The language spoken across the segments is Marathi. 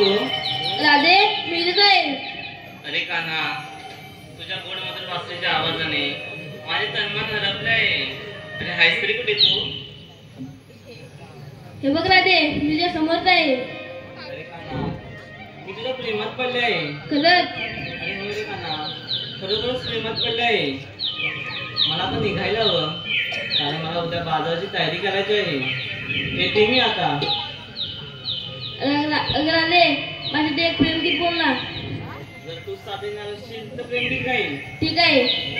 तू? राधे मी इथेच आहे. अरे कान्हा, तुझ्या गोड मधुर वासनेच्या आवाजाने माझे तन्मन हरपलंय. अरे हायस तरी कुठे तू? हे बघ राधे मी तुझ्या समोरच आहे. अरे कान्हा, मी तुझ्या प्रेमात पडले आहे. खरंच? अरे होय रे कान्हा, खरोखरच प्रेमात पडले आहे. मला आता निघायला हवं, कारण मला उद्या बाजाराची तयारी करायची आहे. येते मी आता. राधे माझ्यासाठी एक प्रेमगीत बोल ना. जर तू साथ देणार असशील तर प्रेमगीत गाईल. ठीक आहे.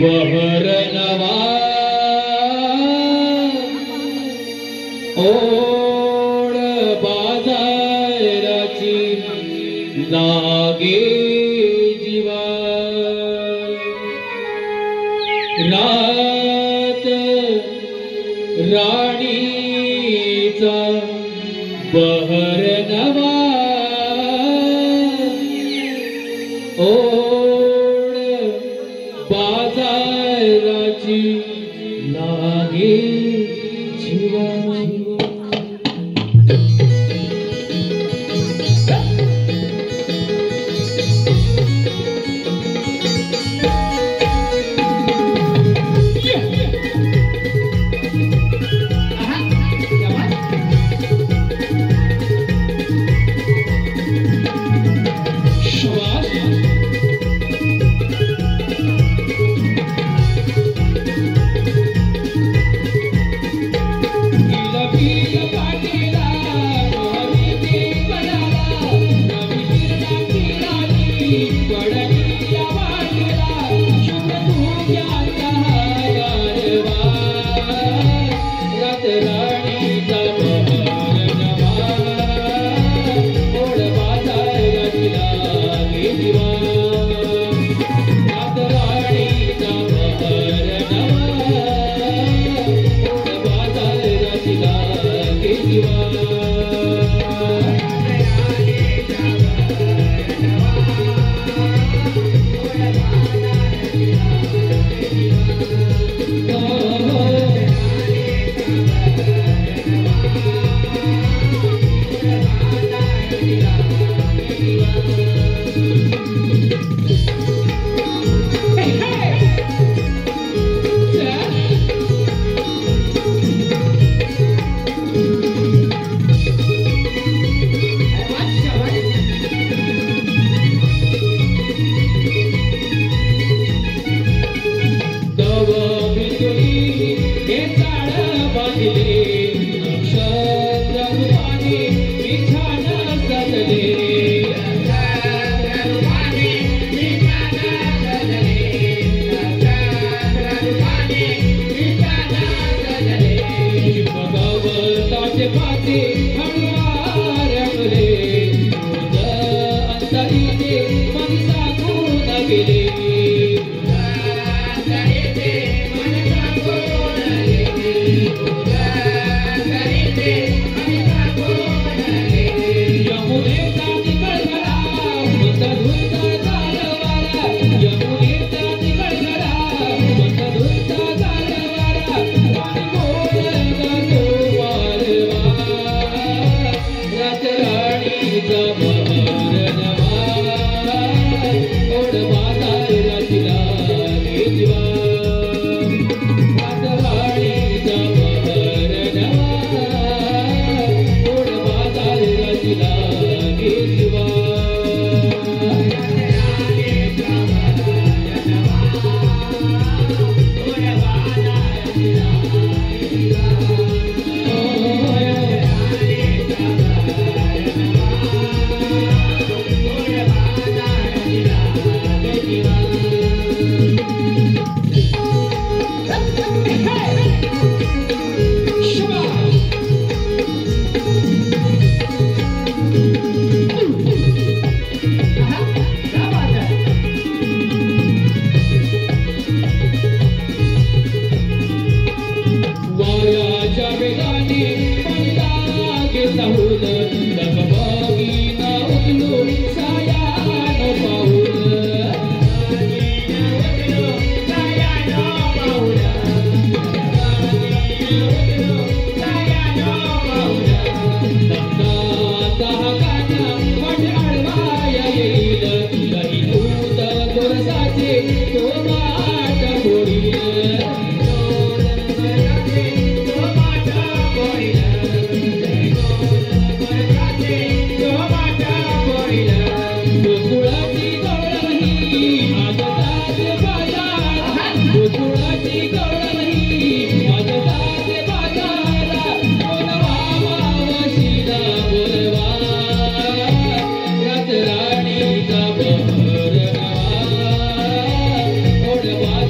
बहरनवा ओढ बाजाराची लागे जीवा रात राणीचा बहरनवा ओढ बाजाराची लागे जीवा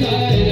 Bye.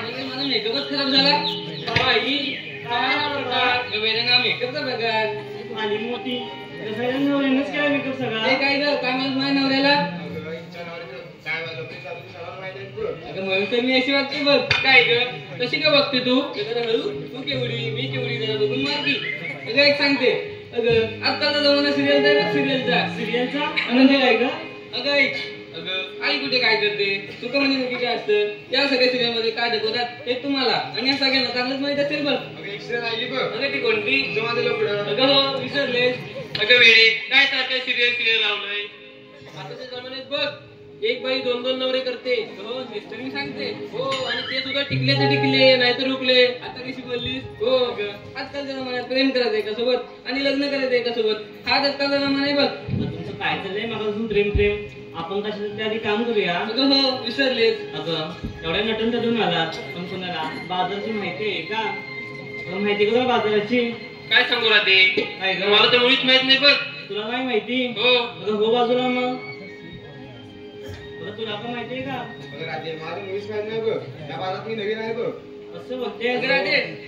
म्हणजे माझा मेकअपच खराब झाला. बाई काय प्रकार वेदना मेकअपचा प्रकार माझी मोठी नवऱ्यानंच केला मेकअप सगळा. ते काय ग काय म्हणत माझ्या नवऱ्याला अगं म्हणून तर मी अशी वागते बघ. काय ग कशी का बघते तू जरा हळू तू केवढी मी केवढी जरा बघून मारती. अगं एक सांगते अगं आत्ताचा जमाना सिरियलचा आहे बघ सिरियलचा म्हणजे काय ग? अगं ऐक अगं आई कुठे काय करते तू का म्हणजे नक्की काय असतं या सगळ्या सिरियल मध्ये काय दाखवतात हे तुम्हाला आणि या सगळ्यांना चांगलंच माहित असेल बघ. अगं ती कोणती अगं हो विसरलेस. अगं वेळे काय सारखं सिरियल लावलंय आताच्या जमान्यात बघ. एक बाई 2-2 नवरे करते. हो तेच तर मी सांगते. हो आणि ते सुद्धा टिकले तर टिकले नाही तर रुकले. आता कशी बोललीस. हो आजकालच्या जमान्यात प्रेम करायचं एका सोबत आणि लग्न करायचं एका सोबत. हाच आजकालचा जमाना आहे बघ. तुमचं काय चाललंय मला अजून प्रेम आपण कशाचं आधी काम करूया. अगं हो विसरलेस. अगं एवढ्या नटून तटून आलात पण कोणाला बाजाराची माहिती आहे का? माहिती का तुला बाजाराची? काय सांगू राहते काय ग? मला तर मुळीच माहित नाही बघ. तुला नाही माहिती? हो अगं हो बाजूला मग तुला पण माहिती आहे का? असं बघते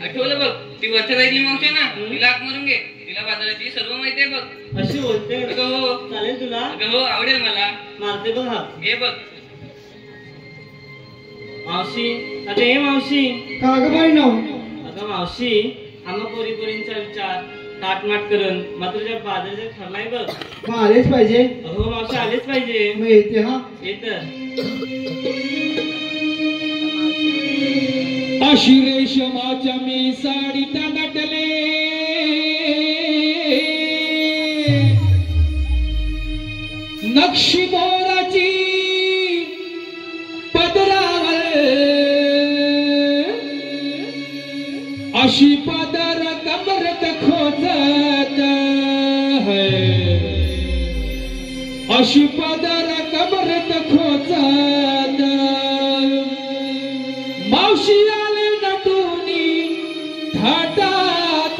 आठवलं बघ ती वरच्या राहिली मावशी आहे ना तिला आत मारून घे. तिला बाजाराची सर्व माहिती आहे बघ. अशी बोलते. अगं हो चालेल तुला? अगं हो आवडेल मला. मारते बघ हा हे बघ मावशी. अगं हे मावशी. का ग बाई नाव अगं मावशी आम्हा पोरीचा विचार ताटमाट करून मग तुझ्या बाजाराचं ठरलाय बघ. मग आलेच पाहिजे. हो मावशी आलेच पाहिजे. मग येते हा. येत अशी रेशमाच्या मी साडी नटले नक्षी मोराची पदरावर अशी पदर कमरत खोचत है अशी पदर कमरत खोचत मावशी आले नटुनी थाटात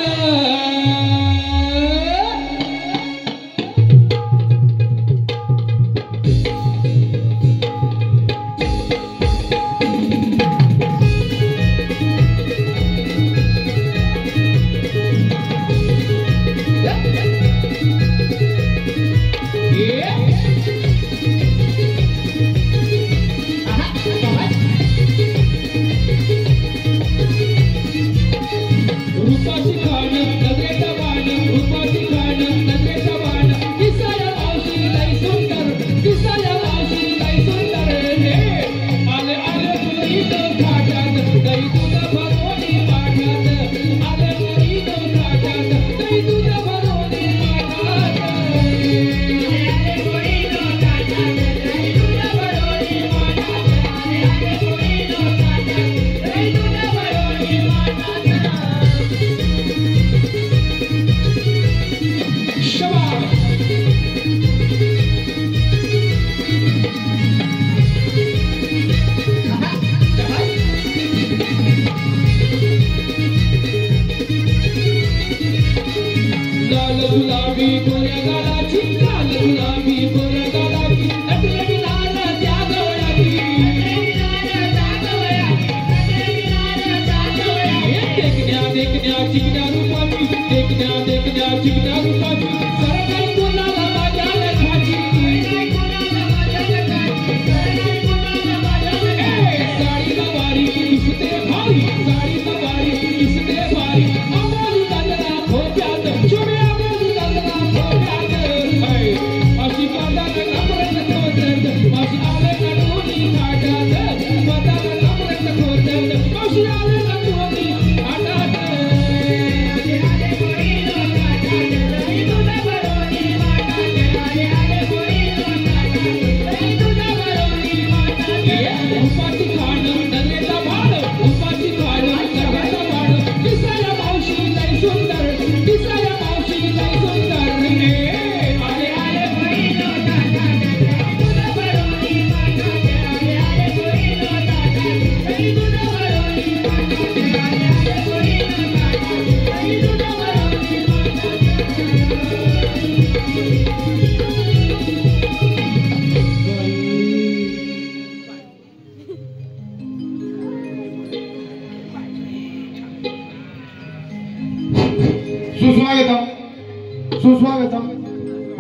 सुस्वागतम सुस्वागतम.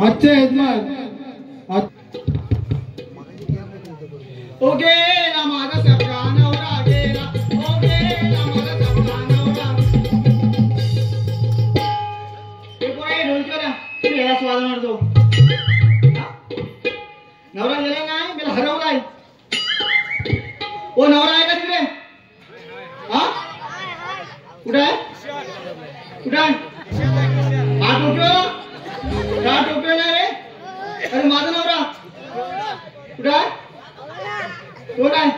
आजच्या यजमान ओ गेला माझा सगळा नवरा गेला. ओ गेला माझा सगळा नवरा. हे पोरे ढोलकीवाल्या, तुम्ही याला स्वाद मारतो. नवरा गेला नाही, मला हरवलाय. ओ नवरा आहे का तिकडे? हा कुठे आहे? कुठे आहे? हा टोपिओ का टोपिओ नाही रे? अरे माझा नवरा कुठे आहे? कोण आहे?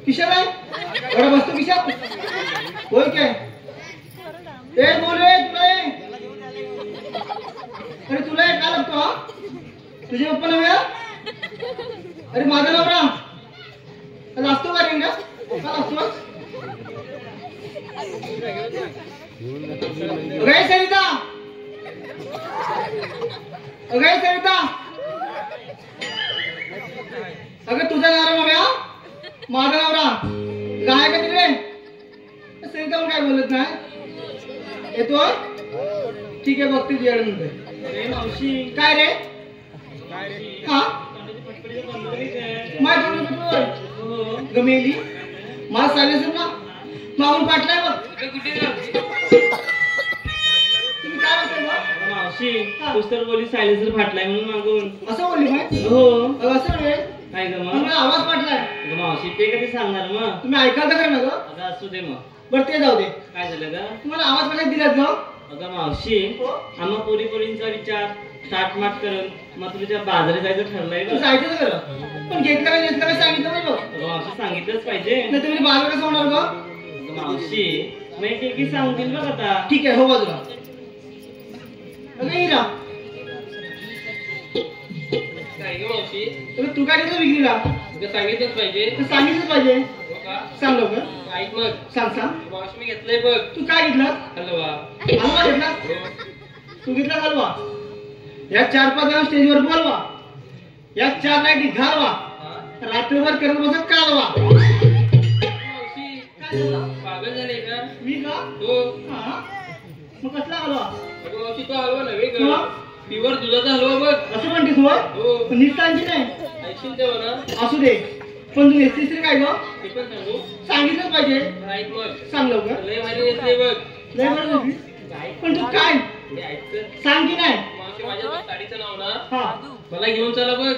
किशात आहे? एवढा बसतो किशात? होय काय? ए बोले तुला ये. अरे तुला काय लागतो? हा तुझे पप्पा नव्हे? अरे माझा नवरा असतो का रिंगा? का असतो? अगं सरिता, अगं सरिता, अगं तुझा नवरा नव्या माझा नवरा काय का तिकडे? सरिता काय बोलत नाही? येतो ठीक आहे बघते तुझ्याकडे म्हणतोय. मावशी काय रे? हा माय गमेली मला सांगायचं ना माऊल पाटलाय बघ. कुठे जा? तुम्ही काय म्हणताय बा? मावशी तूच तर बोली सायलेन्सर फाटलाय म्हणून मागून. असं बोलली माय? हो असं रे काय ग मग? मला आवाज पाटलाय. अगं मावशी ते कधी सांगणार मग? तुम्ही ऐकाल तर ना ग? अगं असू दे मग. बरं ते जाऊ दे. काय झालं ग? तुम्हाला आवाज पाटलाय दिलात ग? अगं मावशी आम्हा पोरींचा विचार ताटमाट करून मग तुझ्या बाजारात जायचं ठरलंय तू ग. जायचं खरं पण घेतलं काय घेतलं काय सांगितलं नाही बघ. अगं मावशी सांगितलंच पाहिजे. नाही तुम्ही बाजार कसं होणार ग? अगं मावशी मग एक सांगतील बघ आता. ठीक आहे हो बाजूला. अगं हिरा काय ग मावशी? अगं तू काय दिलं विक्रीला? तुला सांगितलंच पाहिजे. तर सांगितलंच पाहिजे. हो का? सांग लवकर. ऐक मग सांग सांग. मावशी मी घेतलंय बघ. तू काय घेतलं? हलवा. हलवा घेतला? तू घेतला हलवा? या 4-5 जण स्टेजवर बोलवा. या 4 नाईटी घालवा. रात्रभर करत बसा कालवा. मावशी काय झालं? पागल झाले का? मी का? हो. हा? मग कसला हलवा? अगं मावशी तो हलवा नव्हे ग. हा? प्युअर दुधाचा हलवा बघ. असं म्हणतेस होय? हो. पण नीट सांगते नाही. ऐकशील तेव्हा ना? असू दे पण तू नेसतीस तरी काय ग? ते पण सांगू. सांगितलंच पाहिजे. ऐक मग. सांग लवकर. लय भारी नेसले बघ. लय बरं झाली. पण तू काय हे ऐक तर. सांग की नाही? मावशी माझ्या साडीचं नाव ना हा मला घेऊन चला बघ.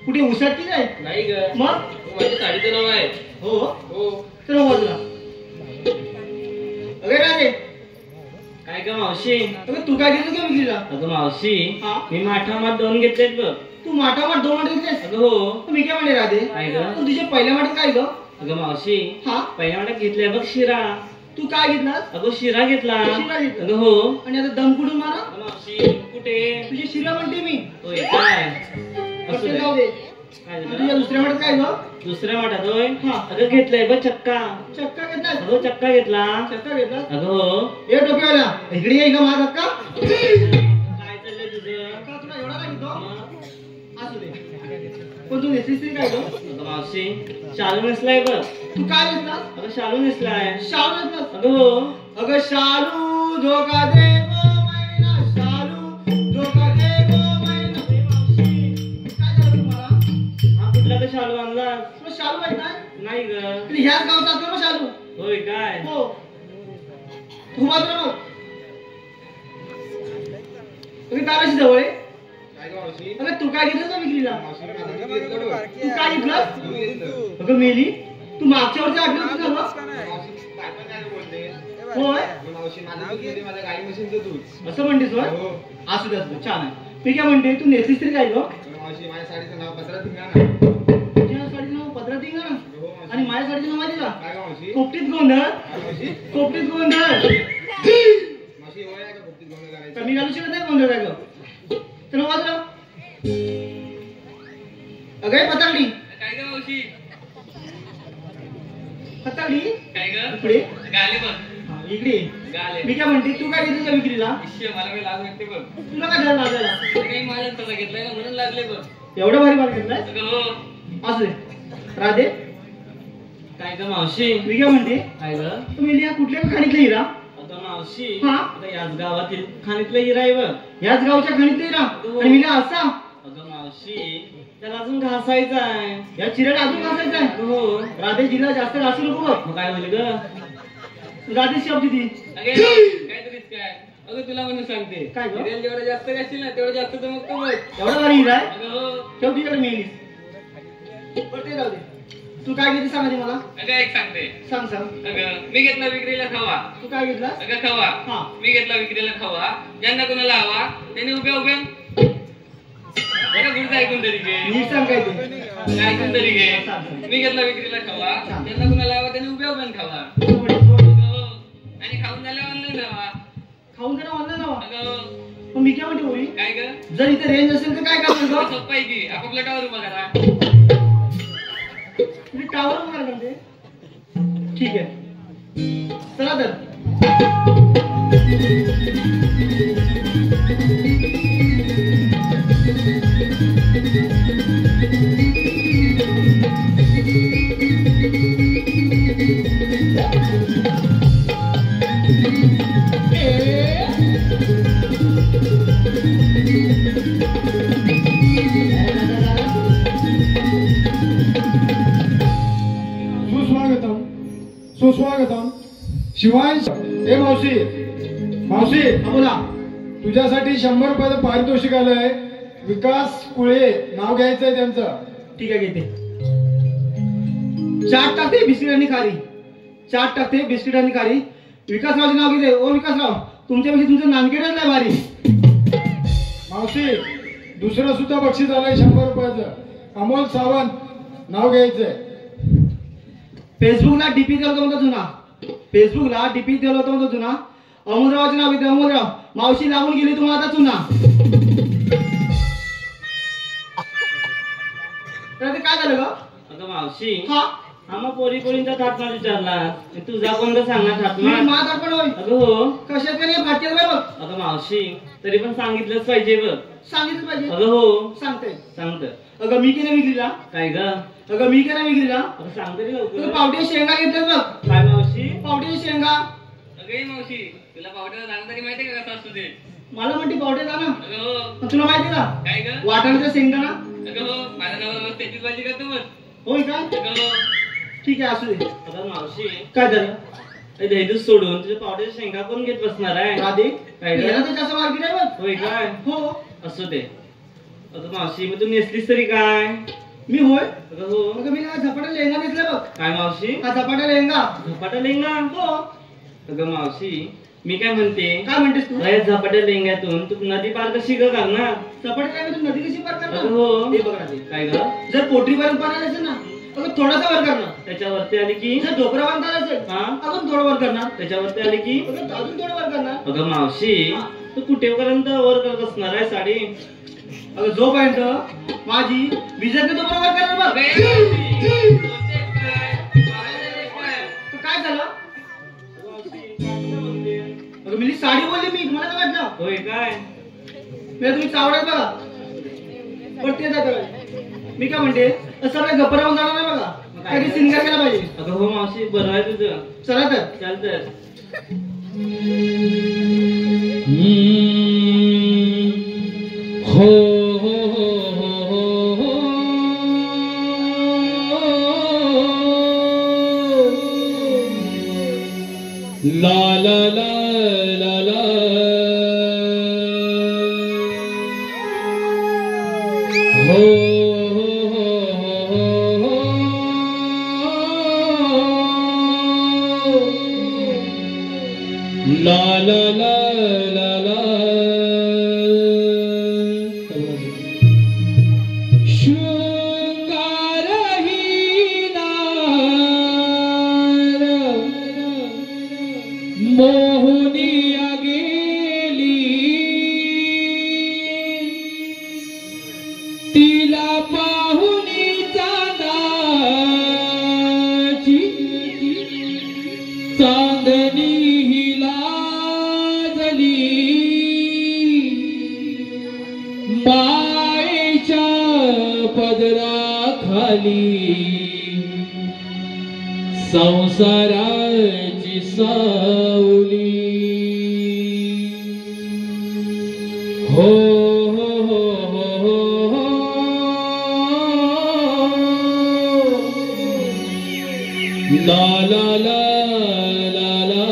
कुठे उसाटती नाही नाही ग. मग? हो, माझ्या साडीचं नाव आहे. हो हो. चल बाजूला. अगे राजे काय ग मावशी? अगं तू काय घेतलं का विक्रीला? अगं मावशी हा? मी माठामात 2 घेतलेत बघ. तू माठामाठ 2 माठ घेतलेस? अगं हो. मी काय म्हणते राधे काय ग? पण तुझ्या पहिल्या माठात काय ग? अगं मावशी हा पहिल्या वाट्यात घेतलाय बघ शिरा. तू काय घेतलास? अगं शिरा घेतला. शिरा घेतला? अगं हो. आणि आता दम कुठून मारा? अगं मावशी कुठे? तुझी शिरा म्हणते मी. होय काय? असू ते दे. जाऊ दे. काय आणि झालं? तुझ्या दुसऱ्या माठात काय ग? दुसऱ्या वाट्यात होय. हा. अगं घेतलाय बघ चक्का. चक्का घेतलास? अगं चक्का घेतला. चक्का घेतलास? अगं हो. ए डोक्यावाला इकडे ये का माझा चक्का? काय चाललंय तुझं? चक्का तुला एवढा लागतो? मग? असू दे पण तू नेसलीस तरी काय ग? अगं मावशी शालू नेसलाय बघ. तू काय घेतलास? अगं शालू नेसलाय. शालू घेतलास? अगं हो. अगं शालू धोका दे गो मैना शालू धोका दे गो मैना. काय झालं तुम्हाला? हा कुठला तर शालू आणला? तुला शालू माहित नाही? नाही ग. तुला ह्याच गावचा असतो ना शालू? होय काय? हो तू मात्र मग तुम्ही काय कशी जवळ आहे? अगं तू काय घेतलं का विक्रीला? तू काय घेतलं? अगं मेली तू मागच्या वरती आठवत होती ना गं? होय असं म्हणतेस होय? असू दे असू दे छान आहे. मी काय म्हणते तू नेसलीस तरी काय ग? तुझ्या साडीचं नाव पदरा धिंगाणा आणि माझ्या साडीचं नाव माहिती का? कोपटीत गोंधळ. कोपटीत गोंधळ. कमी घालू शकत नाही गोंधळ काय ग? तर वाजरा अगं पतांगडी. काय ग मावशी? पतांगडी काय ग? इकडे गाले बघ. हा, इकडे गाले. मी काय म्हणते तू काय घेतलं का विक्रीला? इश्य, मला काही लाज वाटते बघ. तुला काय झालं लाजायला? काही माझ्या तसा घेतलाय ना म्हणून लागले बघ. एवढं भारी माल घेतलाय? अगं हो. असू दे राधे काय ग मावशी? मी काय म्हणते काय ग? तुम्ही या कुठल्या खाणीतले हिरा? अगं मावशी हा? आता याच गावातील खाणीतलं हिरा आहे बघ. याच गावच्या खणीत ना आणि मी असा अगं मावशी त्याला अजून घासायचा आहे. या चिऱ्याला अजून घासायचं आहे. हो राधे जिल्हा जास्त घासू नको बघ. मग काय होईल ग? राधे शब्द ती अगे काहीतरीच काय अगं तुला म्हणून सांगते काय गं? हिऱ्याला जेवढं जास्त घासशील ना तेवढं जास्त चमकतो बघ. एवढा भारी हिरा आहे. अगं हो ठेव तिकडे मेलीस. बरं ते जाऊ दे. तू काय घेते सांग आधी मला. अगं एक सांगते सांग सांग. अगं मी घेतला विक्रीला खावा. तू काय घेतला? अगं खावा हा. मी घेतला विक्रीला खावा ज्यांना कोणाला हवा त्यांनी उभ्या उभ्या पुढचं ऐकून तरी घे नीट सांग काय ते. ऐकून तरी घे सांग, सांग. मी घेतला विक्रीला खावा सांग. ज्यांना कोणाला हवा त्यांनी उभ्या उभ्या खावा. सोड, सोड. अगं हो. आणि खाऊन झाल्यावर ऑनलाईन हवा. खाऊन जरा ऑनलाईन हवा. अगं हो. मग मी काय म्हणते होई काय ग जर इथे रेंज असेल तर काय करणार सोपं आहे की आपापल्या टावर उभा करा. टावर वगैरे करते. ठीक आहे चला तर. सुस्वागतम सुस्वागतम शिवांश. ए मावशी मावशी हा, बोला. तुझ्यासाठी 100 रुपयाचं पारितोषिक आलंय. विकास कुळे नाव घ्यायचंय त्यांचं. ठीक आहे घेते. चाट टाकते बिस्किट आणि खारी. चाट टाकते बिस्किट आणि खारी. विकासरावचे नाव घेते. ओ विकासराव तुमच्यापेक्षा तुमचं नानकेडच नाही भारी. मावशी दुसरं सुद्धा बक्षीस आलंय 100 रुपयाचं. अमोल सावंत नाव घ्यायचंय. फेसबुकला डीपी दिला होता म्हणतो जुना. फेसबुकला डीपी दिला होता म्हणतो जुना. अमोलरावचे नाव घेते. अमोलराव मावशी लागून गेली तुम्हाला आता चुना. तर ते काय झालं ग? अगं मावशी हा हा मग पोरी पोरींचा थाटमाट विचारला तुझा कोणता सांगणार मी थाटमाट? मात आपण होय. अगं हो. कशात काय नाही फाटकेल बाय बघ. अगं मावशी तरी पण सांगितलंच पाहिजे बघ. सांगितलं पाहिजे. अगं हो सांगते. सांगत अगं मी की नाही विक्रीला. काय ग? अगं मी की नाही विक्रीला. अगं सांग तरी तू लवकर. पावटे शेंगा घेतल्यात बघ. काय मावशी? पावटे शेंगा. अगं ए मावशी तुला पावट्याला जाणं तरी माहितीये का कसं असतो ते? मला म्हणते पावटे जा ना. अगं हो. तुला माहिती का काय ग वाटाण्याचा शेंगदाणा. अगं हो माझ्या नावावर त्याचीच भाजी करतो मग. होय का? अगं हो. ठीक आहे असू दे. अगं मावशी काय झालं? हे दहीदूध सोडून तुझ्या पावट्याच्या शेंगा कोण घेत बसणार आहे? राधे काय ग? याला तर जास्त मार्केट आहे बघ. होय काय? हो असू दे. अगं मावशी मग तू नेसलीस तरी काय? मी होय. अगं हो. मग मी ना झपाटा लेहंगा नेसला बघ. काय मावशी? हा झपाटा लेहंगा. झपाटा लेंगा? हो. अगं मावशी मी काय म्हणते काय म्हणतेस तू? या झपाट्या लेंग्यातून तू नदी पार कशी ग करणार? झपाटा लेहंगा तू नदी कशी पार अगं करणार? हो. ते बघ राधे. काय ग? जर पोटरी पर्यंत पार आलं असेल ना अगं थोडासा वर करणार. त्याच्यावरती आली की? जर डोकरा बांधता असेल हा? अजून थोडं वर करणार. त्याच्यावरती आली की? अगं अजून थोडं वर करणार. अगं मावशी तू कुठेपर्यंत वर करत असणार आहे साडी? अगं जोपर्यंत माझी विजत तो बरोबर करणार बघ. अगं ए मावशी बोलतेस काय? बोलतेस काय? तर काय झालं? म्हणते. अगं मी साडी बोलली मी मला काय वाटलं? होय काय? मी तुम्ही चावडात बघा. पण ते जातं. मी काय म्हणते सगळं गप्पा राहून जाणार नाही बघा. कधी सिंगर केला पाहिजे. अगं हो मावशी बरं आहे तुझं. चला तर. चाल तर. हो हो हो हो ला ला ला ला ला हो ला ला ला ला ला मोहनिया गेली तिला पाहुणी चांदाची चांदणी हिला लाजली मायेच्या पदराखाली संसाराची सावली ला ला ला ला ला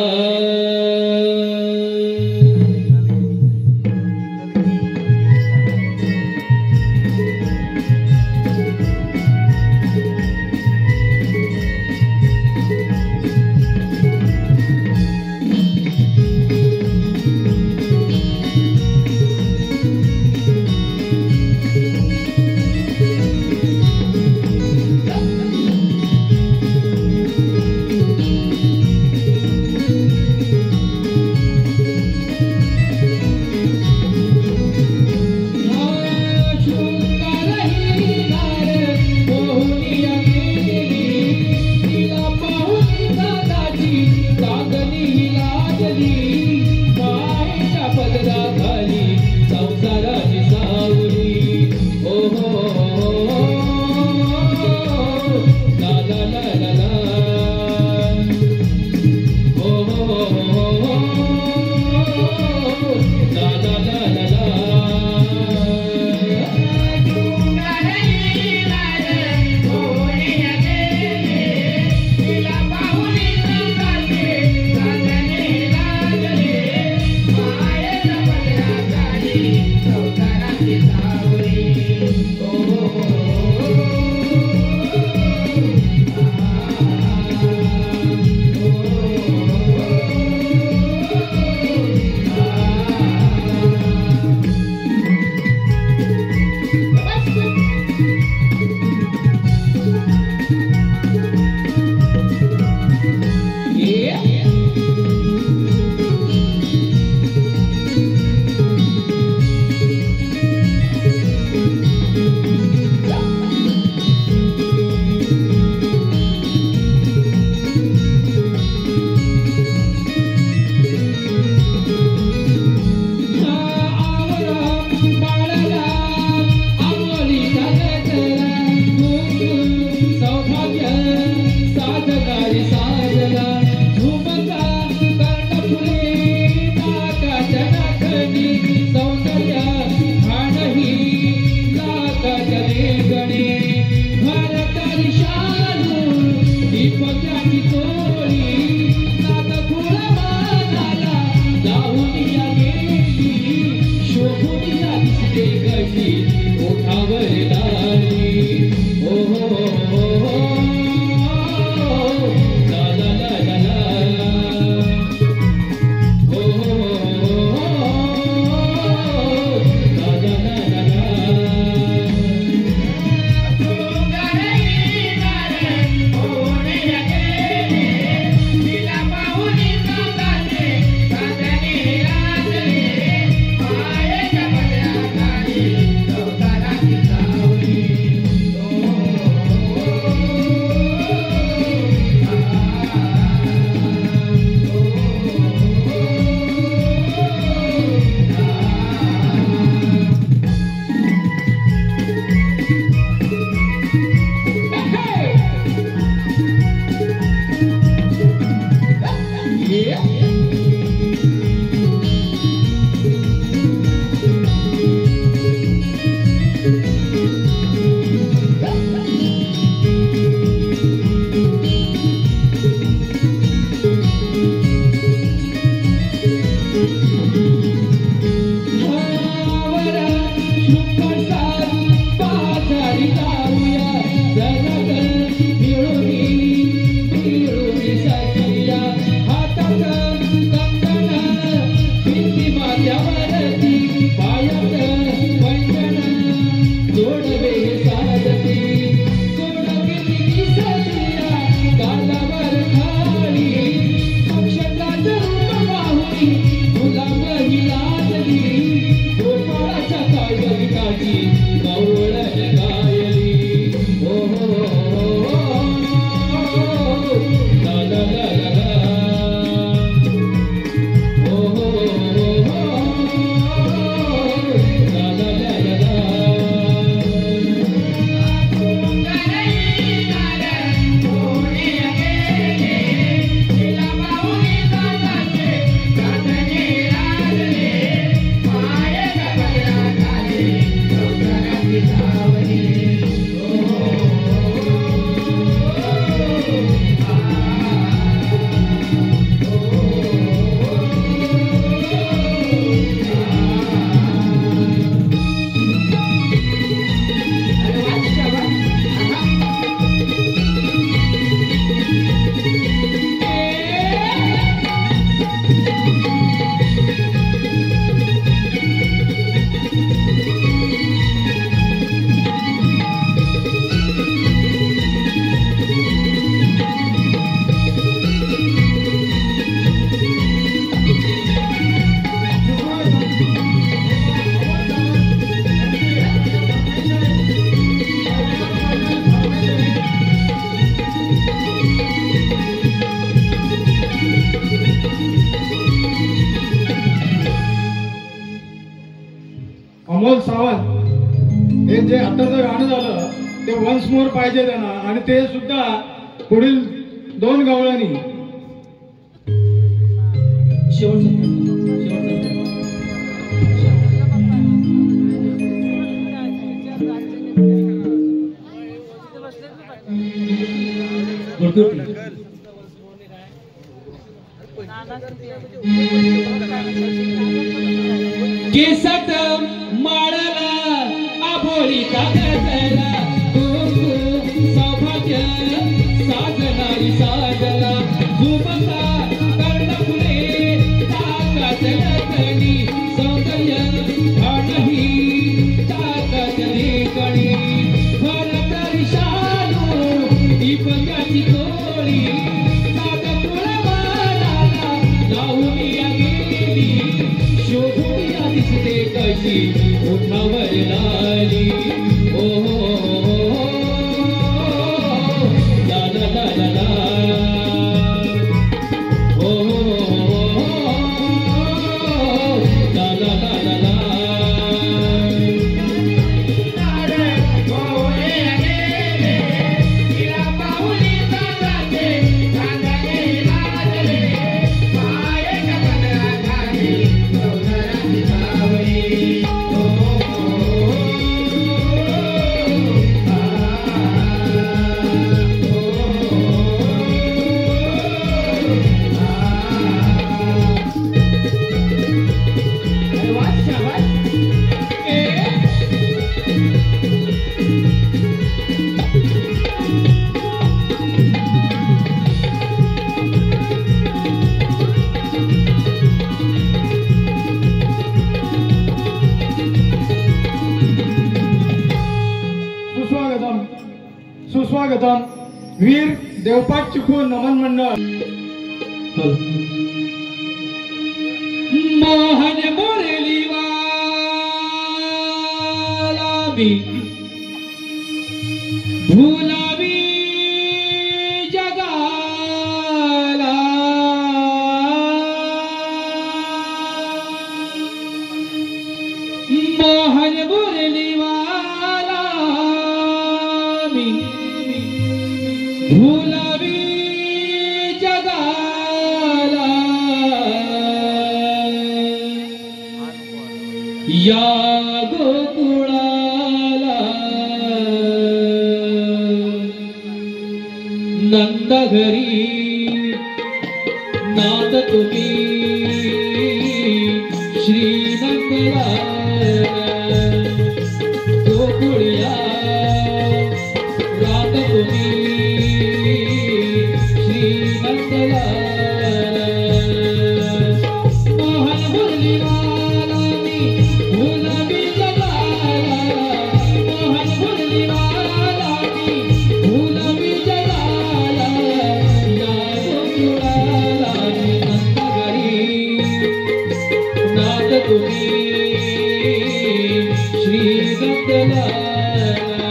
अमोल सावंत हे जे आताचं गाणं झालं ते वन्स मोर पाहिजे त्यांना, आणि ते सुद्धा पुढील 2 गवळणी. केसट माळला आभोळीचा गजरा, सौभाग्य साधनारी साजला, झुमका कर्णफुले ताकाच लकडी, सौंदर्य नाही ताकाच लेकडी, भरतरी शालू ही पंजाची कोळी, दिसते कशी उठावर लाली. ओ ला ला ला ला ला, ओ ला ला ला ला ला. सुस्वागतम वीर देवपाट चिखून नमन मंडळ. मोहन मुरली वाला भी भुलावी जगाला, मोहन मुरली वाला भी भुलावी जगाला, या गोकुळाला नंद घरी नाद तुम्ही श्री नंदलाल, गोकुळिया रात तुम्ही श्री नंदलाल. मोहन मुरली वाला मी भुलावी जगाला, मोहन मुरली वाला मी भुलावी जगाला, या गोकुळाला नंद घरी नाद तुम्ही श्री नंदलाल.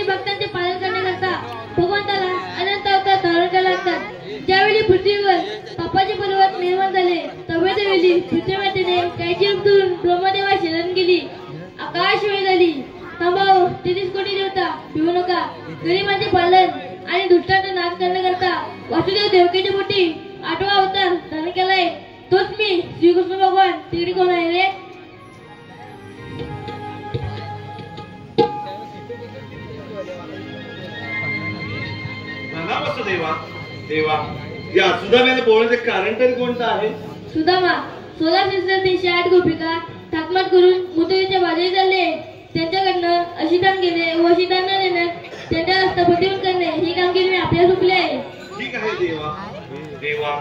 भक्तांचे पालन करण्याकरता भगवंताला अनंत अवतार धारण करायला लागतात. ज्यावेळी पृथ्वीवर पापाचे पर्वत निर्माण झाले तेव्हाच्या वेळी पृथ्वीमातेने काहीची रूप धरून ब्रह्मदेवा शरण गेली. आकाश वेळ झाली. थांबाव 33 कोटी देवता भिवू नका. गरिबांचे पालन आणि दुष्टांचा नाश करण्याकरता वासुदेव देवकीच्या पोटी 8वा अवतार धारण केलाय. तोच मी श्रीकृष्ण भगवान. तिकडे कोण आहे रे? देवा देवा या सुदाम्याने बोलण्याचे कारण तरी कोणतं आहे? सुदामा 16,308 गोपिका थाकमाट करून मथुरेच्या बाजारी चालले. त्यांच्याकडनं अशिदान घेणे व अशिदान न देण्यात त्यांच्या रस्ता प्रतिबंध करणे ही कामगिरी मी आपल्या सोपली आहे. ठीक आहे देवा देवा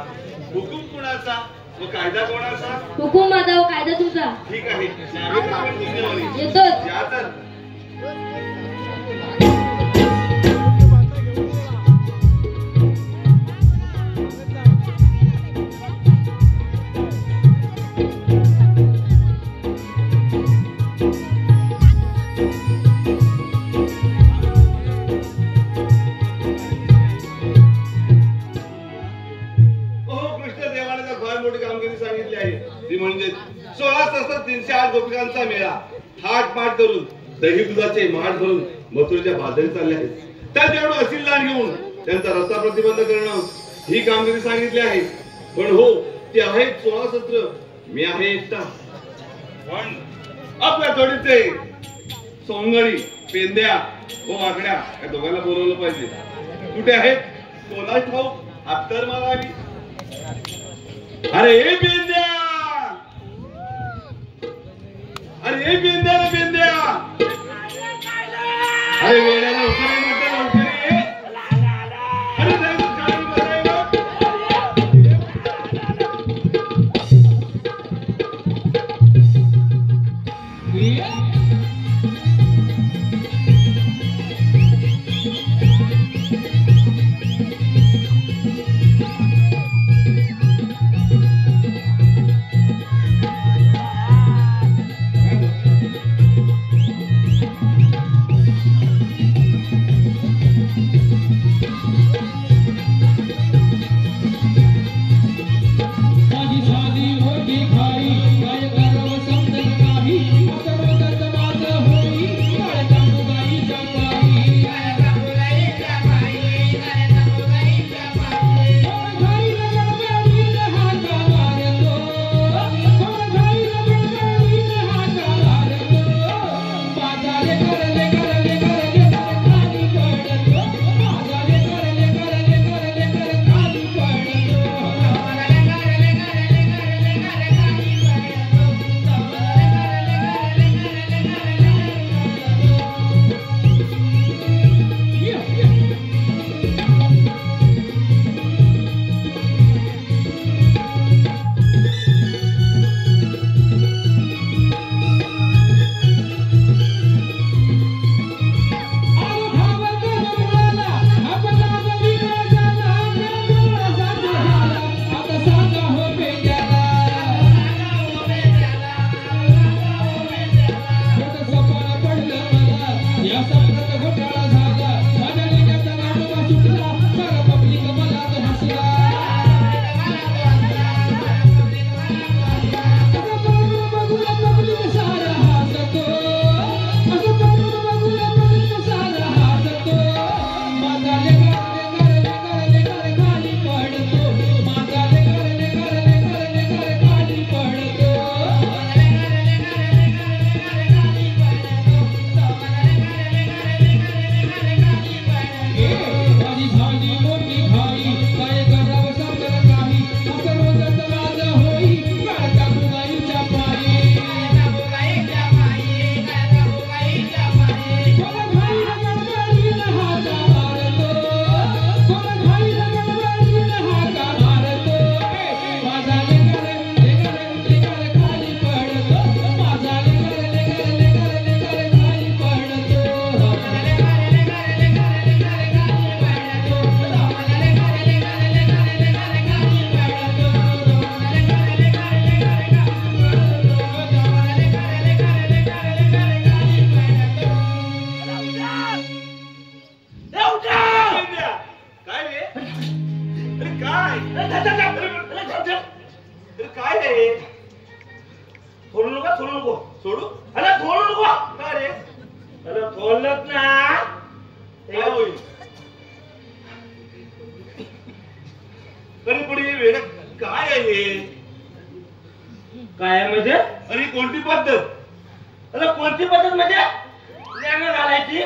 हुकूम कुणाचा व कायदा कोणाचा? हुकूम माझा व कायदा तुमचा. ठीक आहे येतोच. या तर म्हणजे 16,308 गोपिकांचा मेळा थाटमाट करून दही दुधाचे माठ भरून मथुरेच्या बाजारी चालले आहेत. त्याच्याकडून असिल्लान घेऊन त्यांचा रस्ता प्रतिबंध करणं ही कामगिरी सांगितली आहे. पण हो ते आहेत 16 सत्र. मी आहे एकटा. पण आपल्या जोडीचे सोंगडी पेंद्या व वाकड्या या दोघांना बोलवलं पाहिजे. कुठे आहेत? कोणाच ठाऊक. हत्तर मला आली. अरे हे पेंद्या अरे हे पेंद्या रे पेंद्या अरे वेड्याला उतरे म्हटलं उतरे. अरे आहे सोडू नको सोडू अरे सोडू नको का रे अरे सोडलंच ना काय होईल तरी पुढे वेळ काय आहे काय म्हणजे अरे कोणती पद्धत अरे कोणती पद्धत म्हणजे लेंगा घालायची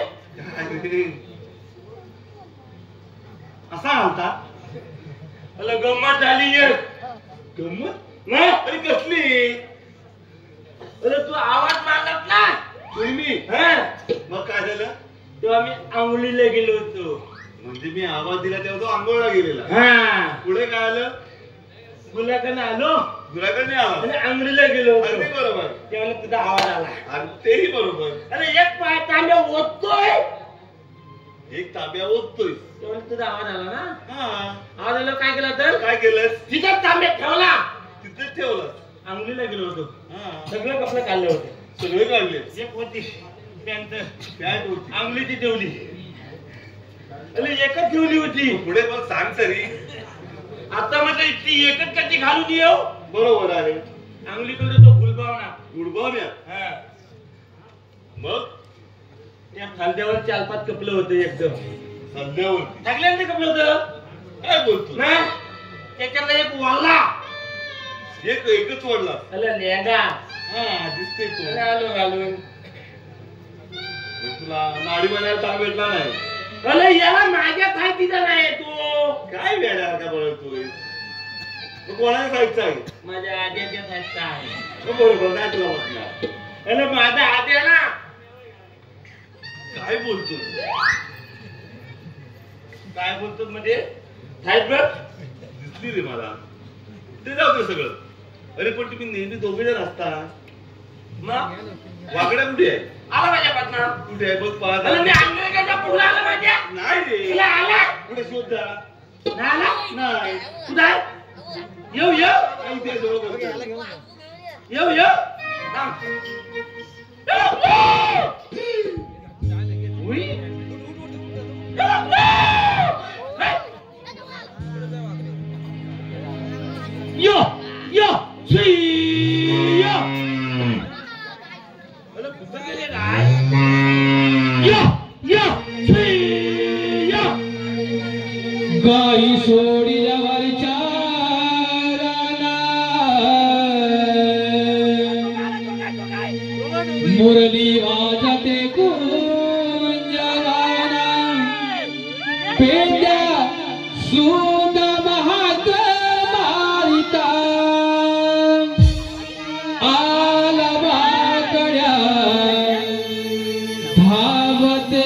असा घालता अरे गंमत झाली गंमत नाही अरे कसली अरे तू आवाज मारलात ना तुम्ही मग काय झालं तेव्हा मी आंघोळीला गेलो होतो म्हणजे मी आवाज दिला तेव्हा तो आंघोळला गेलेला पुढे काय आलं गुलाकडनं आलो गुलाकडने आला आणि आंघोळीला गेलो होतो बरोबर तेव्हा तुझा आवाज आला आणि तेही बरोबर अरे एक पाय तांब्या ओततोय एक तांब्या ओततोय तेव्हा तुझा आवाज आला ना आवाज आला काय केलं तर काय केलं तिथं तांब्या ठेवला तिथेच ठेवला आंघोळीला गेलो होतो सगळे कपडे काढले होते सगळे काढले एक होती पॅन्ट होती आंघोळीची ठेवली अरे एकच ठेवली होती पुढे मग सांग तरी आता म्हणजे ती एकच कधी घालून येऊ बरोबर आहे आंघोळीकडे तो गुलबावण्या मग त्या खांद्यावर 4-5 कपडे होते एकदम खांद्यावर सगळ्यांचे कपडे होत काय बोलतो ना त्याच्यातला एक वाला एकच वडला अरे लेंगा दिसते तू घालून तुला नाडी बनायला चांग भेटला नाही अरे याला माझ्या साईडचा नाही तू काय वेळा का बोलतोय कोणाच्या साईडचा आहे माझ्या आद्याच्या साईडचा आहे बरोबर काय तुला म्हटलं अरे माझा आद्या ना काय बोलतो म्हणजे साहेब दिसली रे मला ते जाऊ दे सगळं अरे पण तुम्ही नेहमी दोघे जण असता मग वाकड्या कुठे आहे आला माझ्या पाटणा कुठे आहे बघ पाहत मी अमेरिकेचा पुढे आला माझ्या नाही रे आला कुठे शोध नाही आला नाही कुठे येऊ इथे येऊ गाई सोडिल्यावर चाराना मुरली वाजते कुंजवाना पेंड्या सूद महाग मारिता आला वाकड्या धावते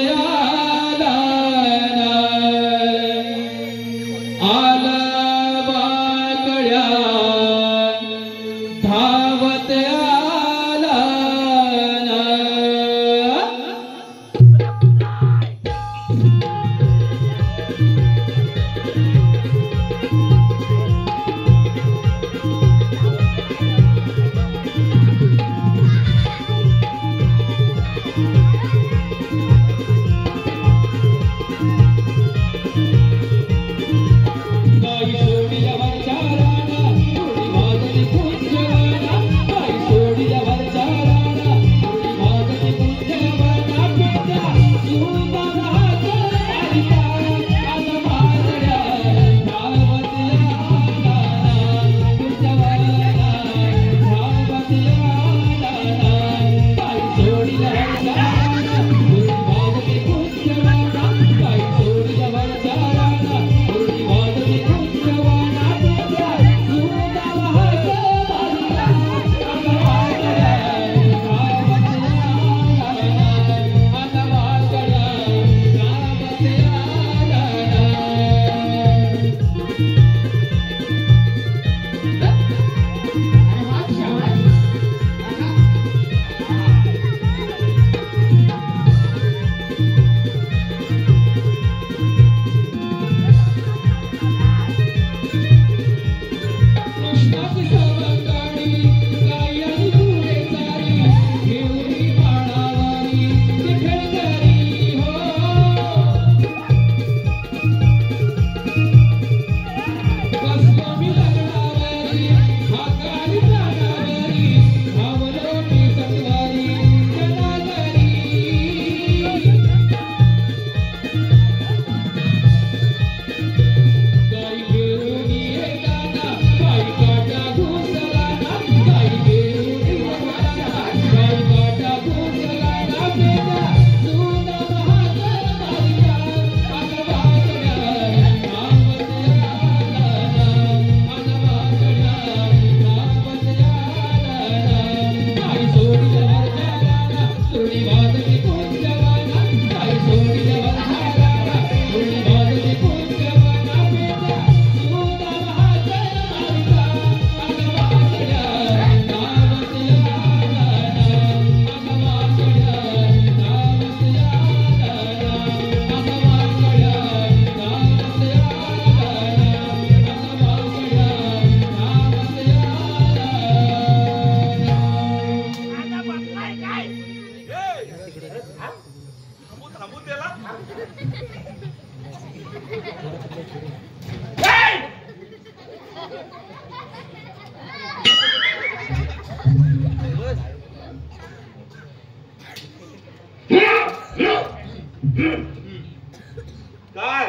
काय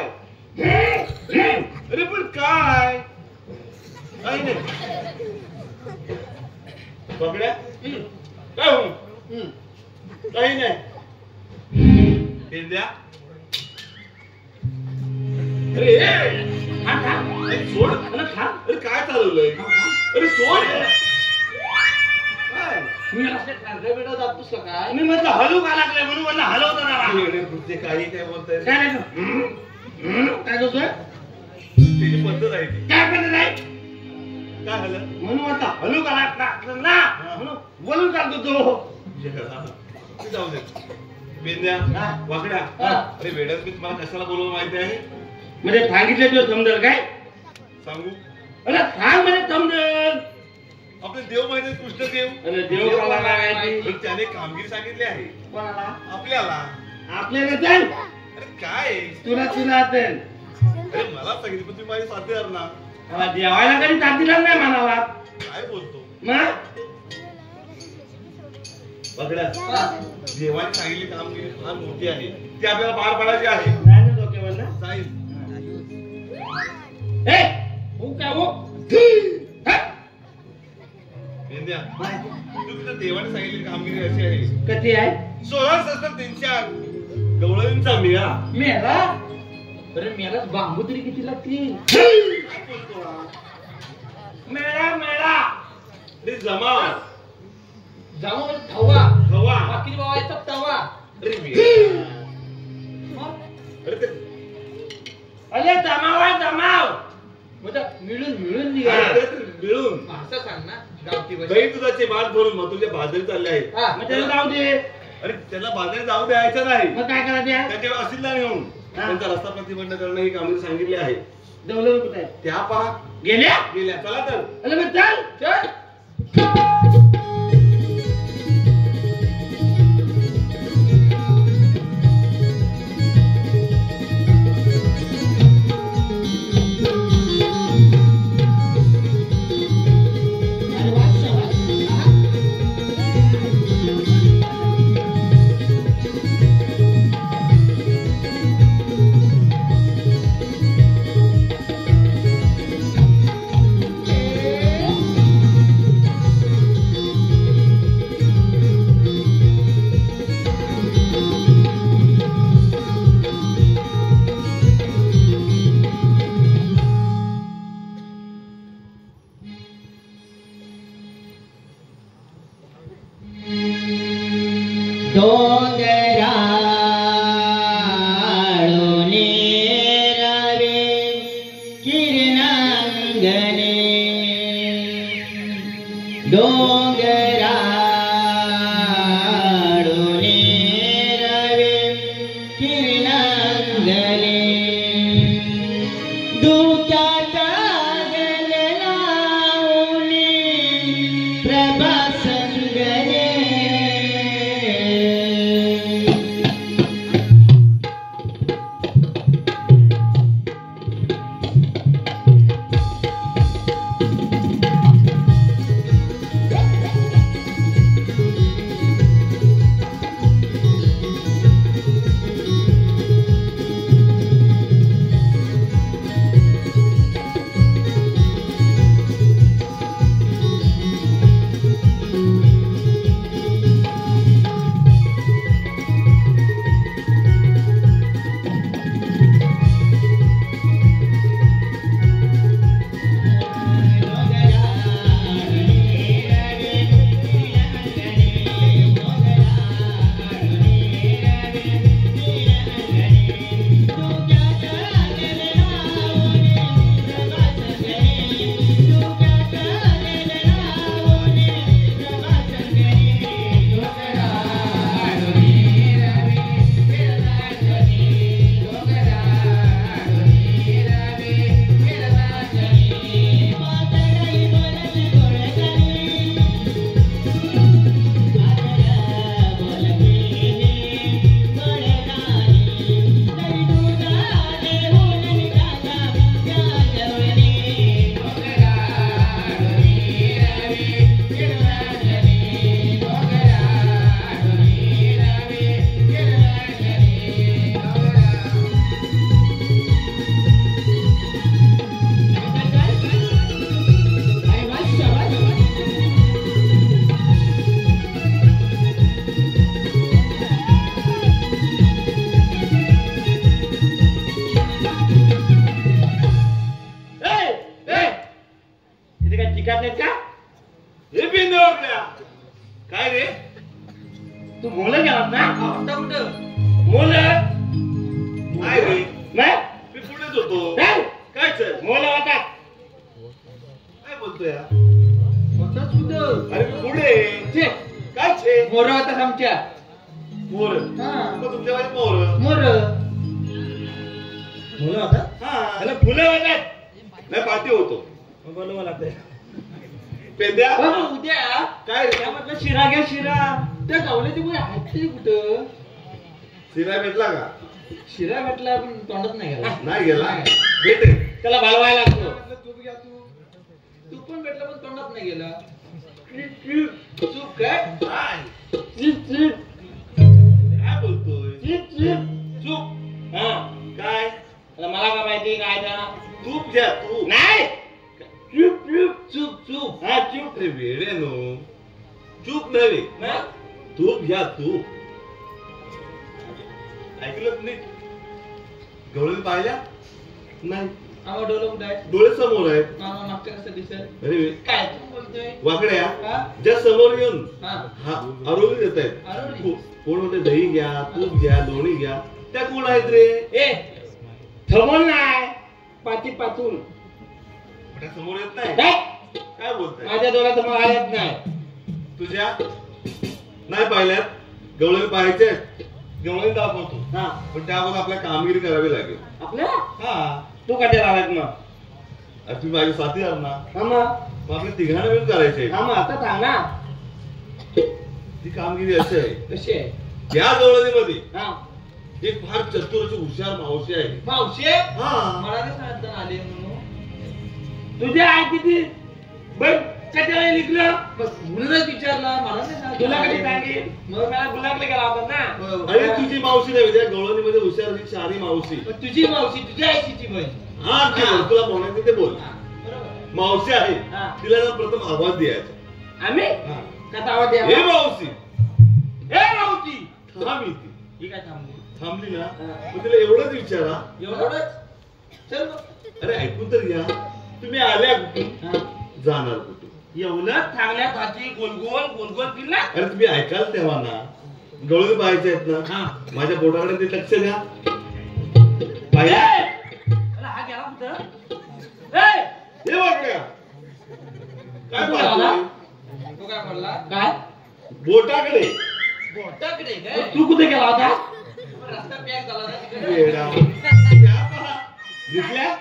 अरे पण काय काही नाही पकड्या काय हो काही नाही द्या अरे अरे सोड अरे काय चालवलंय अरे सोड काय मी म्हटलं हलू का लागले म्हणून म्हणलं हलवता काही काय बोलताय काय करतोय त्याची पद्धत आहे ती काय पद्धत आहे काय झालं म्हणून म्हटलं हलू का लागला ना म्हणून बोलून काढतो तो जाऊ दे बेंद्या वाकड्या अरे वेड्यात मी तुम्हाला कशाला बोलवलं माहिती आहे म्हणजे सांगितलं तुझं समजेल काय सांगू अरे सांग म्हणजे समजेल आपले देव माहिती आहे कृष्णदेव अरे देव कोणाला लागायची पण त्याने कामगिरी सांगितली आहे कोणाला आपल्याला आपल्याला चल अरे काय तुला असेल अरे मला सांगितलं पण तुम्ही माझी साथीदार ना मला जेवायला कधी तातीला नाही म्हणाला काय बोलतो मग बघड्या देवाने सांगितली कामगिरी फार मोठी आहे ती आपल्याला पार पाडायची आहे नाही ना डोक्यावर ना जाईल ए हो काय हो बेंद्या तू देवाने सांगितली कामगिरी अशी आहे कधी आहे 16,308 गवळणींचा मेळा मेला अरे मेला बांबू तरी किती लागतील काय बोलतो हा? मेळा मेळा अरे जमाव जाऊ थवा हवा बाकी बाबाचा तवा अरे मेळा अरे ते अरे जमाव जमाव म्हणजे मिळून मिळून हा, निघाला ते मिळून असं सांग ना गावठी भाषेत. गाई दुधाचे माल भरून मग तुझ्या बाजारी चालले आहेत हा, मग त्याला जाऊ दे अरे त्याला बाजारी जाऊ द्यायचं नाही मग काय करायचं त्याच्या असिलला घेऊन त्यांचा रस्ता प्रतिबंध करणं ही कामगिरी सांगितली आहे दौलत कुठे आहे त्या पहा गेल्या गेल्या चला तर अरे मग चल चल आमच्या मोर हा मग तुमच्या बाई मोर मोर मुलं आता हा त्याला फुलं वाटत नाही पाठी होतो बोलवा लागतंय पेद्या उद्या काय रे त्या म्हटलं शिरा घ्या शिरा त्या गावल्याची मुळे आहेत ते कुठं शिरा भेटला का शिरा भेटला पण तोंडात नाही गेला नाही गेला भेटे त्याला भालवायला लागतो तू पण भेटला पण तोंडात नाही गेला चूप काय काय बोलतोय चूप हा काय आता मला काय माहिती काय त्या तूप घ्या तूप नाही चूप चूप चूप चूप हा चूप अरे वेडे नो चूप नव्हे मग तूप घ्या तूप ऐकलं तुम्ही गवळी पाहिल्या नाही आम्हा डोलं कुठं आहे डोळे समोर आहेत मामा मागच्या कसं दिसत अरे काय तू बोलतोय वाकड्या हा? ज्या समोर येऊन हा हा आरोग्य देत आहेत आरोग्य? कोण म्हणते दही घ्या तूप घ्या लोणी घ्या त्या कोण आहेत रे ए थमल नाही पाती पातून त्या समोर येत नाही काय? काय बोलताय माझ्या डोळ्यात मला येत नाही तुझ्या नाही पाहिल्यात गवळी पाहायचे गवळी दाखवतो हा पण त्यावर आपल्या कामगिरी करावी लागेल आपल्या हा तू कशाला आलात मग अरे तुम्ही माझे साथीदार ना हा मग मग आपल्या तिघांना मिळून करायचे हा मग आता सांग ना ती कामगिरी अशी आहे कशी आहे त्या गवळणीमध्ये हा एक फार चतुर अशी हुशार मावशी आहे मावशी हा मला नाही सांगता आले म्हणून तुझ्या आई किती बघ कशाला लिखलं बस म्हणूनच विचारला मला नाही सांगता तुला कधी सांगेल मग मला गुलाबला गेला होता ना अरे तुझी मावशी नाही त्या गवळणीमध्ये हुशार अशी शहाणी मावशी मग तुझी मावशी तुझ्या आईची बहीण हा ते बोल, तुला बोलायचं ते बोल बरोबर मावशी आहे हा. तिला ना प्रथम आवाज द्यायचा आम्ही हा. का आवाज द्या हे मावशी ए मावशी थांब इथे ही काय थांबली थांबली ना हा. मग तिला एवढंच विचारा एवढंच चल मग. अरे ऐकून तर घ्या तुम्ही आल्या कुठून हा. जाणार कुठून एवढं चांगल्या भाजी गोलगोल गोलगोल फिरला अरे तुम्ही ऐकाल तेव्हा ना डोळे पाहायचे आहेत ना हा. माझ्या पोटाकडे ते लक्ष द्या पाहिजे हा गेला कुठं ए हे वाटल्या काय तू पाहतोय? तू काय म्हणला काय बोटाकडे बोटाकडे काय तू कुठे गेला होता रस्ता पॅक झाला ना तिकडे वेडा. त्या पहा. दिसल्या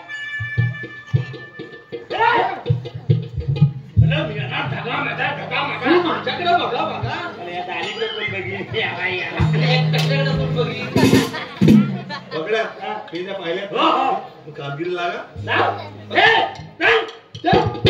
माझ्याकडे बघा बघा अरे आता अलीकडे कोण बघितली याला याला कोण बघितली बघड्या हे त्या पाहिल्या हो, हो. मग कामगिरी लागा जाऊ. ए, चल, चल.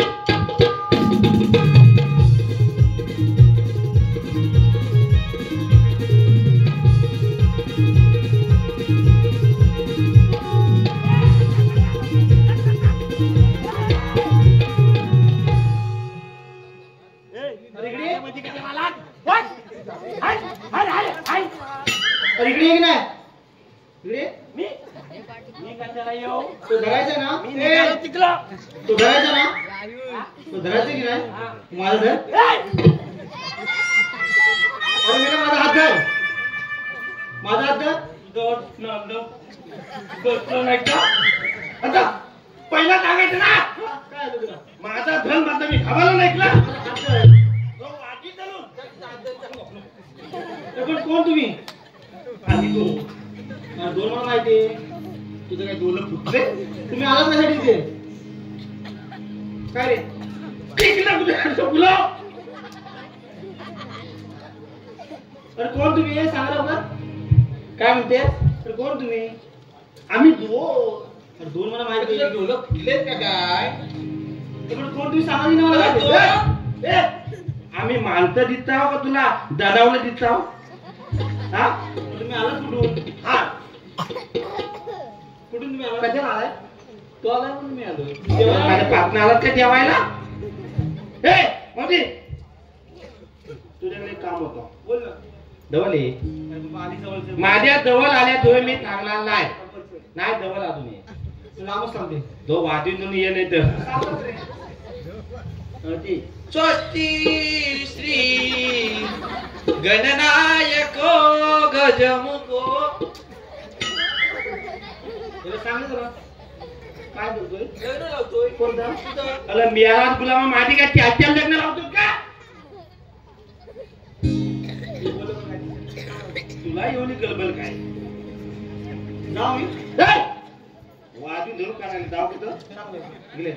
अरे इकडे ये. अरे इकडे ये की नाही इकडे मी कशाला येऊ तो धरायचा ना मी निघालो तिकडं. तो धरायचा ना तो धरायचा की नाही माझा धर अरे मी माझा हात धर माझा हात धर नाही का आता पहिला सांगायचं ना काय आलं तुला माझा धन माझा मी खावायला नाही ऐकला हात धर तो वाटी धरून. पण कोण तुम्ही आधी तो मला दोन मला माहिती आहे. तुझं काय डोलं फुटले तुम्ही आलात कशासाठी इथे काय रे टिकला तुझ्या बोलाव. अरे कोण तुम्ही हे सांगा लवकर काय म्हणते अरे कोण तुम्ही आम्ही दोन अरे दोन मला माहिती तुझं आहे. डोलं फुटलेत का काय पण कोण तुम्ही सांगा की नाही मला माहिती. ए, आम्ही माणसं दिसत आहो का तुला दडावलं दिसत आहो हा तुम्ही आलात कुठून हा कुठून तुम्ही आलात कशाला आलाय तो आलाय म्हणून मी आलो माझ्या पाटणा आलात का जेवायला ए मोदी तुझ्याकडे एक काम होतं बोल ना डबल ये आली जवळचे माझ्या जवळ आल्या तुझे मी थांबणार नाही नाही जवळ अजून ये लांबच सांगते तो वाजून ये नाही तर सांगत रे स्वस्ती श्री गणनायको गजमुखो याला सांगितलं जरा काय बोलतोय लग्न लावतोय कोणता अला मियाराज गुलामा माझी काय त्याच्या लग्न लावतो का तुला एवढी गडबड काय? नाव मी वाजू धरू करायला जाऊ कुठं गेले.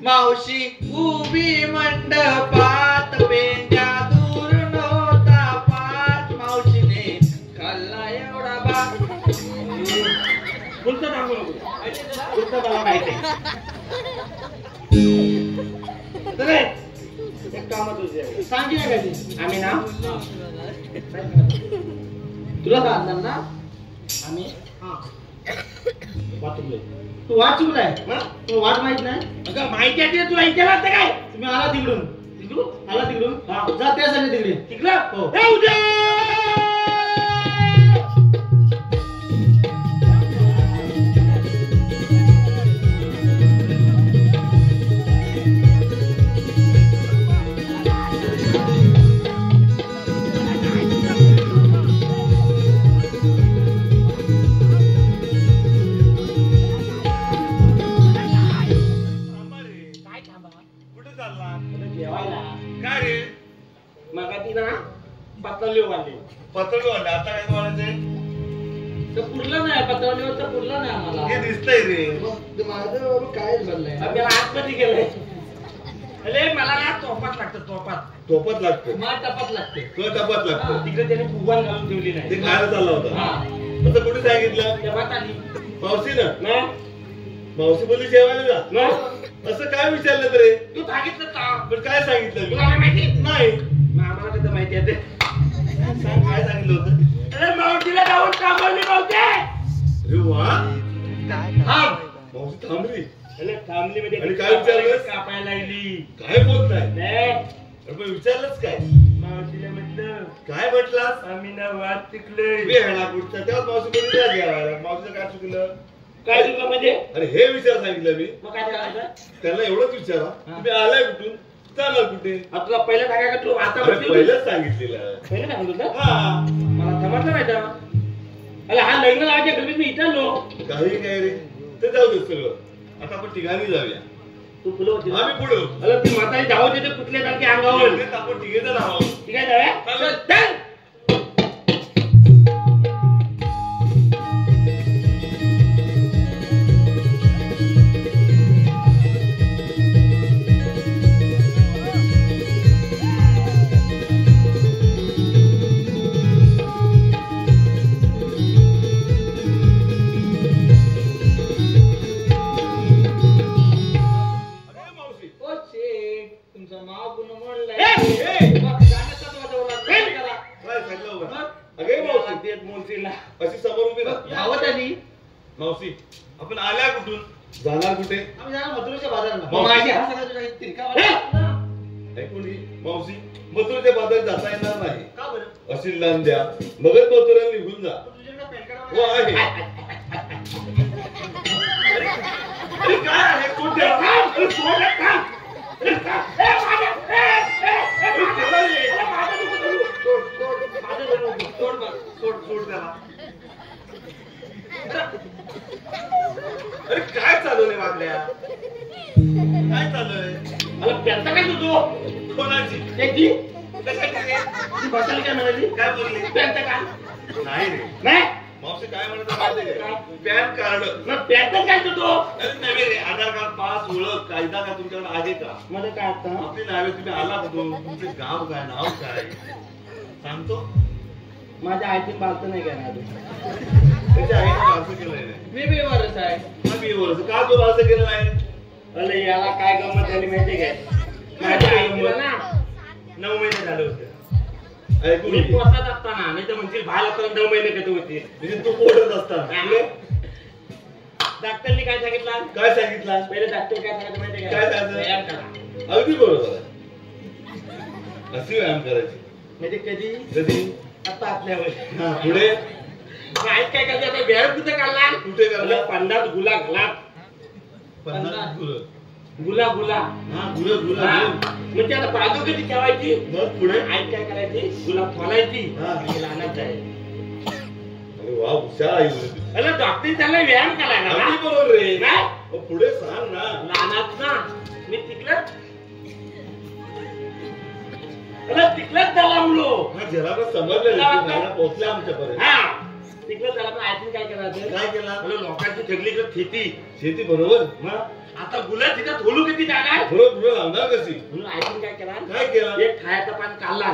मावशी उभी मंडपात पेंड्या दूर नव्हता पाच मावशीने खाल्ला एवढा भात. बोलतो सांगू नको. तुमचं मला माहिती आहे. चले, एक कामात होते. सांगी ना कधी आम्ही ना तुला सांगणार ना आम्ही वाचून तू वाट चुकलाय तू वाट माहित नाही. अगं माहिती आहे तुला विचारलं असतं काय? तुम्ही आला तिकडून तिकडून आला तिकडून जा त्यासाठी तिकडे तिकडं हो. ए, उद्या काय रे? मग ती ना पतली वाढली पत्रक वाढले आता काय वाढायचंय? तर पुरलं नाही पतवलीवर तर पुरलं नाही आम्हाला. हे दिसतंय रे. माझं काय झालंय आपल्याला आतमध्ये गेलंय. अरे मला ना तोपात लागतं तोपात टोपत लागतो. मला टपात लागते. तुला टपात लागतो. तिकडे त्याने फुगवान घालून ठेवली ते नाही. खायला चालला होता. हा असं कुठे सांगितलं? तेव्हा आली मावशी ना ना मावशी बोलली जेवायला जा. ना असं काय विचारलं तर रे? तू सांगितलं का पण काय सांगितलं मी? तुला काय माहिती नाही. मग आम्हाला कसं माहिती आहे ते. सांग काय सांगितलं होतं? अरे मावशीला जाऊन कामावली मावशी. अरे वा. थांब. मावशी थांबली. अरे थांबली म्हणजे आणि काय विचारलंस? कापायला लागली. काय बोलताय? नाही अरे पण विचारलंच काय? मावशीला म्हटलं काय म्हटलास? आम्ही ना वाद शिकलोय. मी हेणा पुढचा तेव्हा मावशी बोलली जा जेवायला. मावशीचं काय चुकलं? काय तुला म्हणजे अरे हे विचार सांगितलं मी. मग काय करायचं त्यांना एवढंच विचारा तुम्ही आलाय कुठून जाणार कुठे? आता तुला पहिलं सांगाय का तू आता अरे बसली? पहिलंच सांगितलेलं. पहिलं सांगत होता हा मला समजलं नाही तेव्हा. अरे हा लग्न लावायच्या घरी मी इथं लो काही काय रे ते जाऊ दे सगळं. आता आपण ठिकाणी जाऊया. तू फुलं होती ना? आम्ही पुढे होतो. अरे ती म्हातारी धावत येते कुठल्या सारखी अंगावर. लगेच आपण तिघेजण आहोत. ठीक आहे जाऊया चालेल. चल. अरे मावशी ओ शेठ, तुमचा माव गुण मोडलाय. ए! मग जाण्याचा वाजवला. काय करा? काय सांगितलं बघ. मग अगे मावशी देत मोलसीला. अशी समोर उभी राहा. धावत आली. मावशी आपण आल्या कुठून जाणार कुठे? आम्ही जाणार मथुरेच्या बाजाराला. मग माझी हा सगळा तुझा तिरका ऐकून घे. मावशी मथुरेच्या बाजारात जाता येणार नाही. का बरं अशी लांब द्या मगच मथुरेला निघून जा. तुझ्याकडे पॅन कार्ड हो आहे. अरे काय आहे? कोण द्या? अरे सोड रे, थांब. अरे थांब. अरे चला रे. सोड त्याला. अरे काय चालू रे वागल्या? काय चालू आहे? मला पेरता काय तू कोणाची? एक दी कशाची रे? ती बसायला काय म्हणाली काय बोलली? पेरता का नाही रे. नाही मावशी काय म्हणत माहिती काय? Pan card. मग पेरता काय तू अरे नव्हे रे. आधार कार्ड पास ओळख कायदा का तुमच्याकडे आहे का? मध्ये काय आता आपली नावे तुम्ही आला कुठून? तुमचे गाव काय नाव काय सांगतो? माझ्या आईची बालत नाही करणार त्याच्या आईने असं केलंय नाही. मी बेवारस आहे मग मी वर्ष का तो असं केलं नाही? अरे याला काय गमत झाली माहिती काय माझ्या आईला ना 9 महिने झाले होते. ऐकून मी घे. पोटात असताना नाही तर म्हणतील बाहेर असताना 9 महिने कधी होते. म्हणजे तू पोटत असताना पुढे डॉक्टरनी काय सांगितलं काय सांगितलं? पहिले डॉक्टर काय सांगितलं माहिती काय सांगितलं? व्यायाम करा. अगदी बरोबर आहे. अशी व्यायाम करायची. म्हणजे कधी कधी? आता आपल्यावर हा पुढे आई काय करते आता व्यायाम कुठे काढला कुठे काढला? 50 गुला घाला 50 गुरं. गुला गुला हा गुरं गुरं हा. गुरं. मग ते आता बाजू कधी ठेवायची मग पुढे आई काय करायची गुलाब फॉलायची हा. लहानात आहे. अरे वा हुशार आई होती. अरे डॉक्टर त्याला व्यायाम करायला ना. अगदी बरोबर रे. नाही? मग पुढे सांग ना. लहानात ना मी तिकडं तिकडच झाला म्हणलो. जरा पण समजलं पोहोचल्या आमच्यापर्यंत. तिकडच झाला पण आयतीन काय केला काय केला लोकांची ठेवली शेती बरोबर. आता गुलाब तिथं थोडू किती जागा बरोबर लावणार कशी म्हणून आयतीन काय केला एक खायचं पान काढला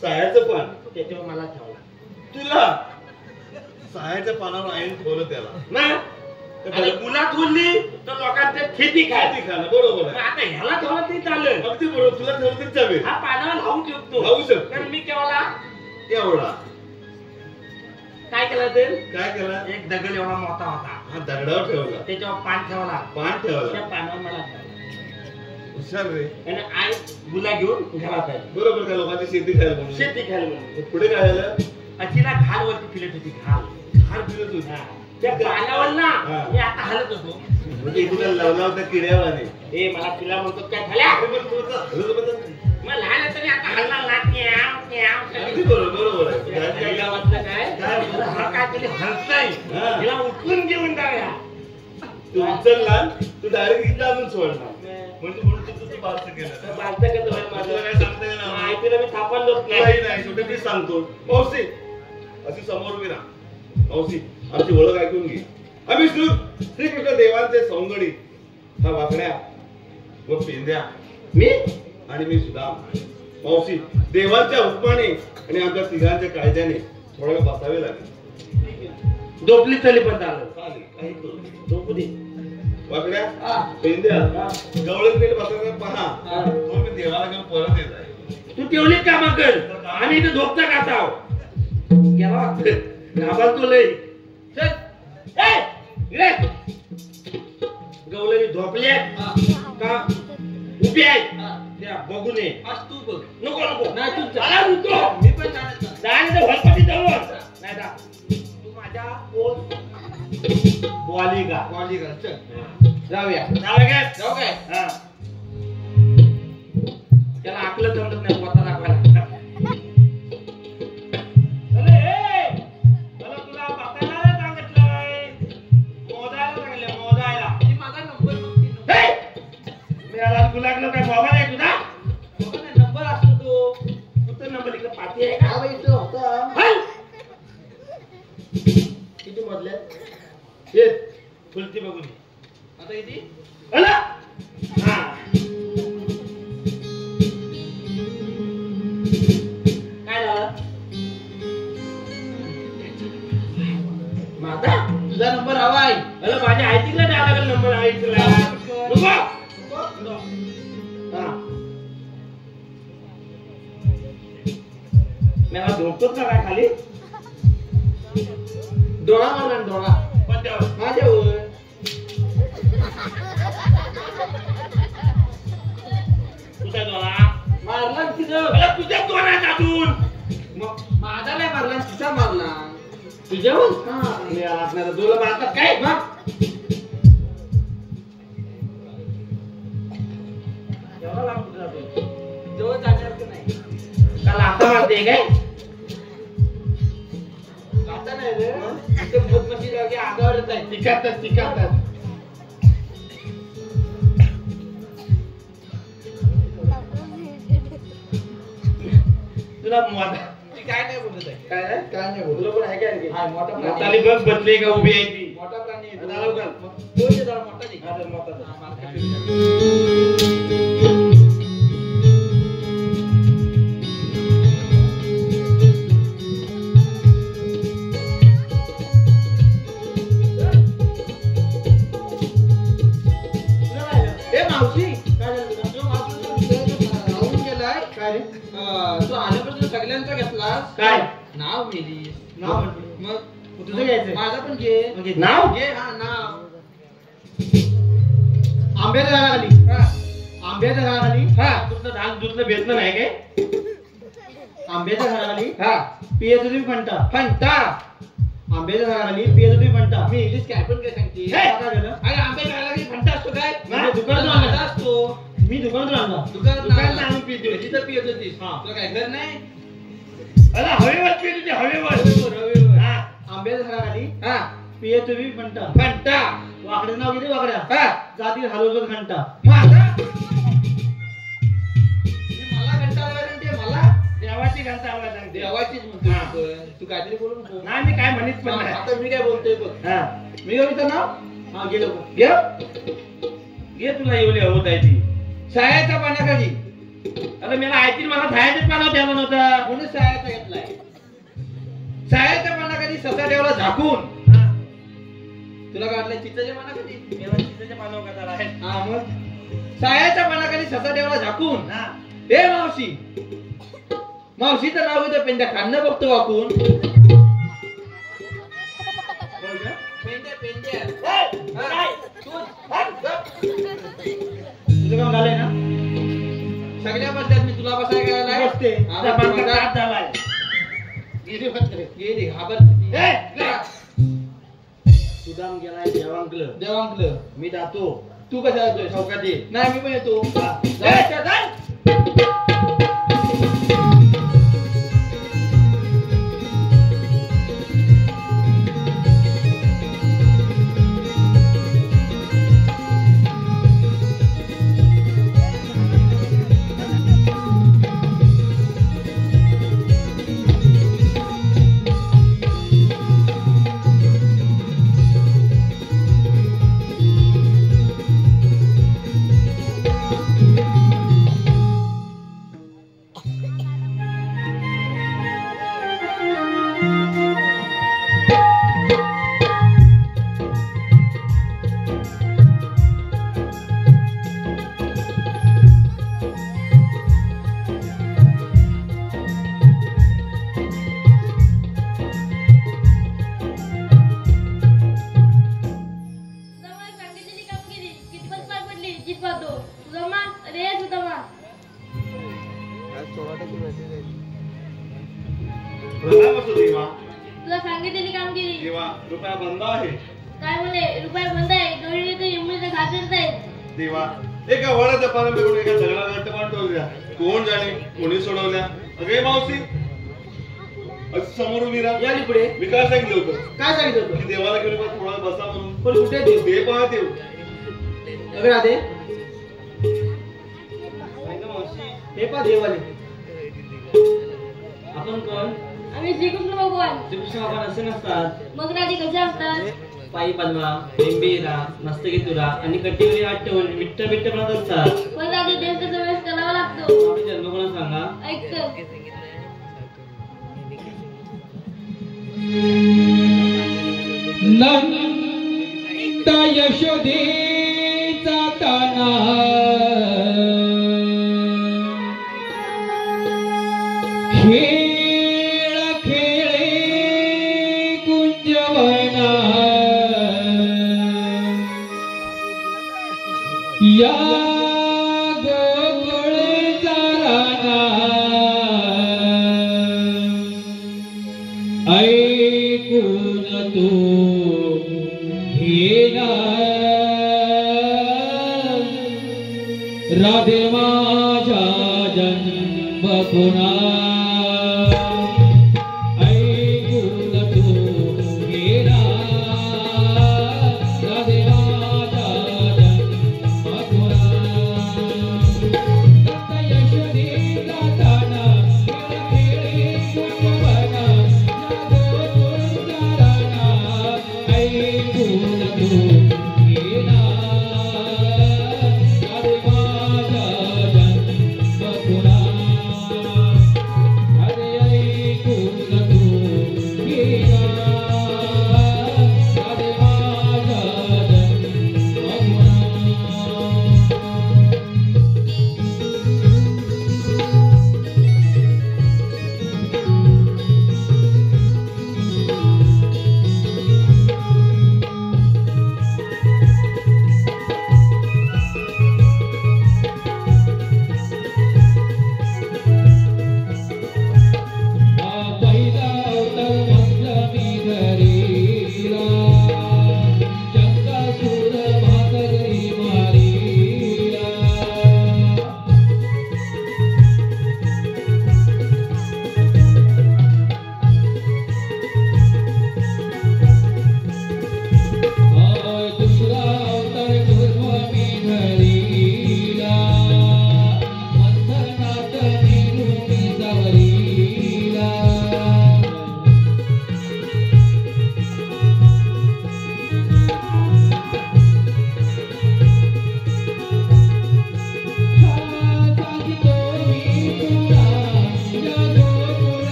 सायाचं पान त्याच्यावर मला ठेवला. तुला सायाच्या पानावर आईन ठेवलं त्याला गुलाब थोडली तर लोकांच्या खेती खाणं बरोबर आहे. आता ह्याला ठेवलं तरी चालेल. अगदी बरोबर तुला ठेवलं तरी चालेल. हा पानावर लावू लावू शकतो. कारण मी केवढा एवढा काय केलं ते काय केला एक दगड एवढा मोठा होता. हा दगडावर ठेवला त्याच्यावर पान ठेवला त्या पानावर मला ठेवला. हुशार रे. आणि आई गुलाब घेऊन घरात आहे. बरोबर का लोकांची शेती खायला म्हणून शेती खायला म्हणून पुढे काय झालं तिला घाल वरती फिरत होती. घाल फिरत होती त्या पानावर ना मी आता हलत होतो. म्हणजे तुला लावला होता किड्यावाने. ए मला तिला म्हणतो काय झाल्या मग लहान तरी आता हलला बरोबर आहे. गावातलं काय तरी हलताय तिला उचलून घेऊन जाऊया. तू उचलला तू डायरेक्ट इथं आणून सोडला म्हणजे म्हणून तू बारसं केलं. बारसं कसं माझं काय सांगता येणार माहितीला मी थापण लोक नाही शेवटी मी सांगतो. मावशी अशी समोर उभी राहा. मावशी आमची ओळख ऐकून घे. आम्ही श्रीकृष्ण देवांचे सौंदडी हा वाकड्या व पेंद्या मी आणि मी सुद्धा. मावशी देवांच्या हुकमाने आणि आमच्या तिघांच्या कायद्याने थोडा वेळ बसावे लागेल. झोपली चली पण चालत काही करू झोपू दे. वाकड्या पेंद्या गवळण पेट बसायला पहा. तो मी देवाला घेऊन परत येत आहे. तू तेवढी कामं कर आम्ही इथे झोपता खाताव गेला घाबरतो लय. गवळणी झोपल्या का उभी आहे त्या बघू नये. तू बघ नको नको नाही तू झाला उठतो. मी पण जायचं हलपटी जाऊ नाही का तू माझ्या बॉली का चल जाऊया जाऊ काय त्याला आपलं जमत नाही पोता दाखवायला. तुला बसायला सांगितलंय मोजायला सांगितलं मोजायला. माझा नंबर मिळाला. तुला लागलं काय मोबाईल आहे तुझा नंबर असतो तो फक्त नंबर इकडे पाठी आहे का इथं होता. किती मधल्यात येत फुलती बघून आता किती अला हा काय झालं माझा तुझा नंबर हवा आहे. अरे माझ्या आयटीला द्यावा लागेल नंबर. आयटीला मला झोपतोच का काय खाली डोळा मारला डोळा माझ्यावर तुझा डोळा मारला तिथं तुझ्या डोळ्यात अजून मग माझा नाही मारला तुझा मारला तुझ्यावर असणार डोळा मारतात काय मग एवढा लांब कुठे जातो जवळ जाण्यासारखं नाही. काल आता मारते काय आता नाही रे इथे भूतमशी जागी आगावर येत आहे. तिकातात तुला काय नाही बोलत आहे. काय नाही बोलत. तुला पण आहे काय मोठा प्राणी बघ बसले का उभी आहे ती. मोठा प्राणी मावशी काय काय तू आल्यापासून सगळ्यांचा घेतला काय नाव गेली नाव मग तुझं घ्यायचं माझा पण घे नाव घे. हा नाव आंब्याच्या झाडाखाली आंब्याच्या झाडाखाली तुझं धान दुधलं भेटलं नाही काय. आंब्याच्या झाडाखाली पिये तुम्ही फंटा आंब्याच्या झाडाखाली पिये तुम्ही फंटा. मी इंग्लिश काय पण काय सांगते. काय झालं अरे आंब्याच्या झाडाखाली फंटा असतो काय दुकानात असतो. मी दुकानात आणला दुकानात आणून पितो तिथं पियत होतीस. तुला काय घर नाही. अरे हवेवर पियत होती हवेवर. आंब्याच्या झाडाखाली पिये तुम्ही फंटा वाकड्याचं नाव किती वाकड्या जातील हलवत घंटा. मला घंटा लावायला ते मला देवाची घालता आम्हाला सांगते देवाचीच म्हणतो तू काहीतरी बोलू नको. नाही मी काय म्हणत पण नाही. आता मी काय बोलतोय बघ. हा मी कविता नाव हा गेलो घे घे तुला एवढी हवत आहे ती सायाच्या पानाखाली. अरे मला ऐकतील मला खायचंच पानावर द्या म्हणत म्हणून सायाचा घेतलाय. सायाच्या पानाखाली ससा ठेवला झाकून. तुला काय वाटलं चित्ताच्या पानाखाली? चिंचेच्या पानावर कथा आहे. हा मग सायाच्या पानाखाली ससा ठेवला झाकून. हा हे मावशी मावशीचं नाव होतं पेंड्या खाणं बघतो वाकून. पेंड्या पेंड्या तुझं काम झालंय ना सगळ्या बसल्यात मी तुला बसाय करायला बसते त्या पानाचा हात झालाय गेली फक्त गेली घाबर. सुदाम गेलाय देवांकल देवांकलं मी जातो तू कशा जातोय? चौकात ये. नाही मी पण येतो. तुला सांगितलेली कामगिरी देवा रुपया बंद आहे. काय म्हणे रुपये बंद आहे दोन्ही तर इमुलीचे घातच आहेत. देवा एका वडाच्या पानाकडून एका दगडा गट्ट पाठवल्या. कोण जाणे कोणी सोडवल्या. अगे मावशी समोर उभी राहा. या पुढे मी काय सांगितलं होतं काय सांगितलं होतं की देवाला घेऊन थोडा बसा म्हणून. पण कुठे देव ते पहा देव. अगं राधे हे पहा देवाले आपण कोण आम्ही श्रीकृष्ण भगवान. श्रीकृष्ण भगवान असे नसतात. मग राधी कशा असतात? पायी पद्मा बेंबीरा मस्तकी तुरा आणि कट्टीवरी हात ठेवून विट्ट बिट्ट म्हणत असतात. पण राधी त्यांचा प्रवेश करावा लागतो. आपली जन्मगुण सांगा. ऐकतं नंद यशोदेचा ताना खेळ खेळे कुंजवना या गोकुळचा राना ऐकून तू घेना राधे माझ्या जन्मगुणा ऐकून तू घेना राधे माझ्या जन्मगुणा दत्त यशोदेचा ताना खेळे कुंजवना ऐकून तू घेना राधे माझ्या जन्मगुणा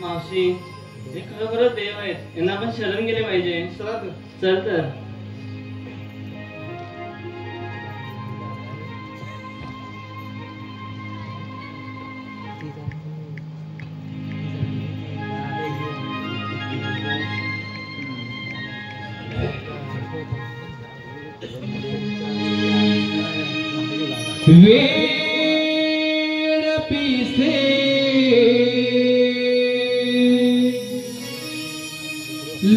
मावशी हे खरोखर देव आहेत, यांना आपण शरण गेले पाहिजे. चल तर. वेड पिसे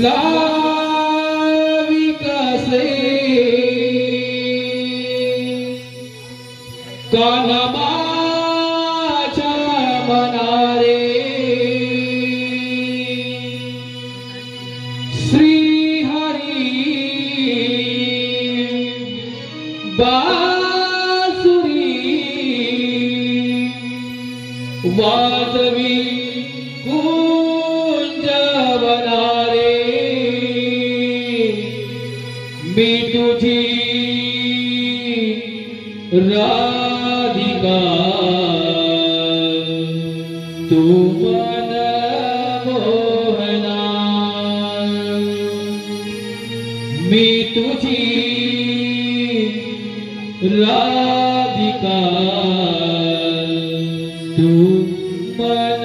लावी कसे कानामाच्या मनारे श्री हरी वाजवी कुंज वनारे मी तुझी राधिका तू मन मोहना मी तुझी राधिका तू मन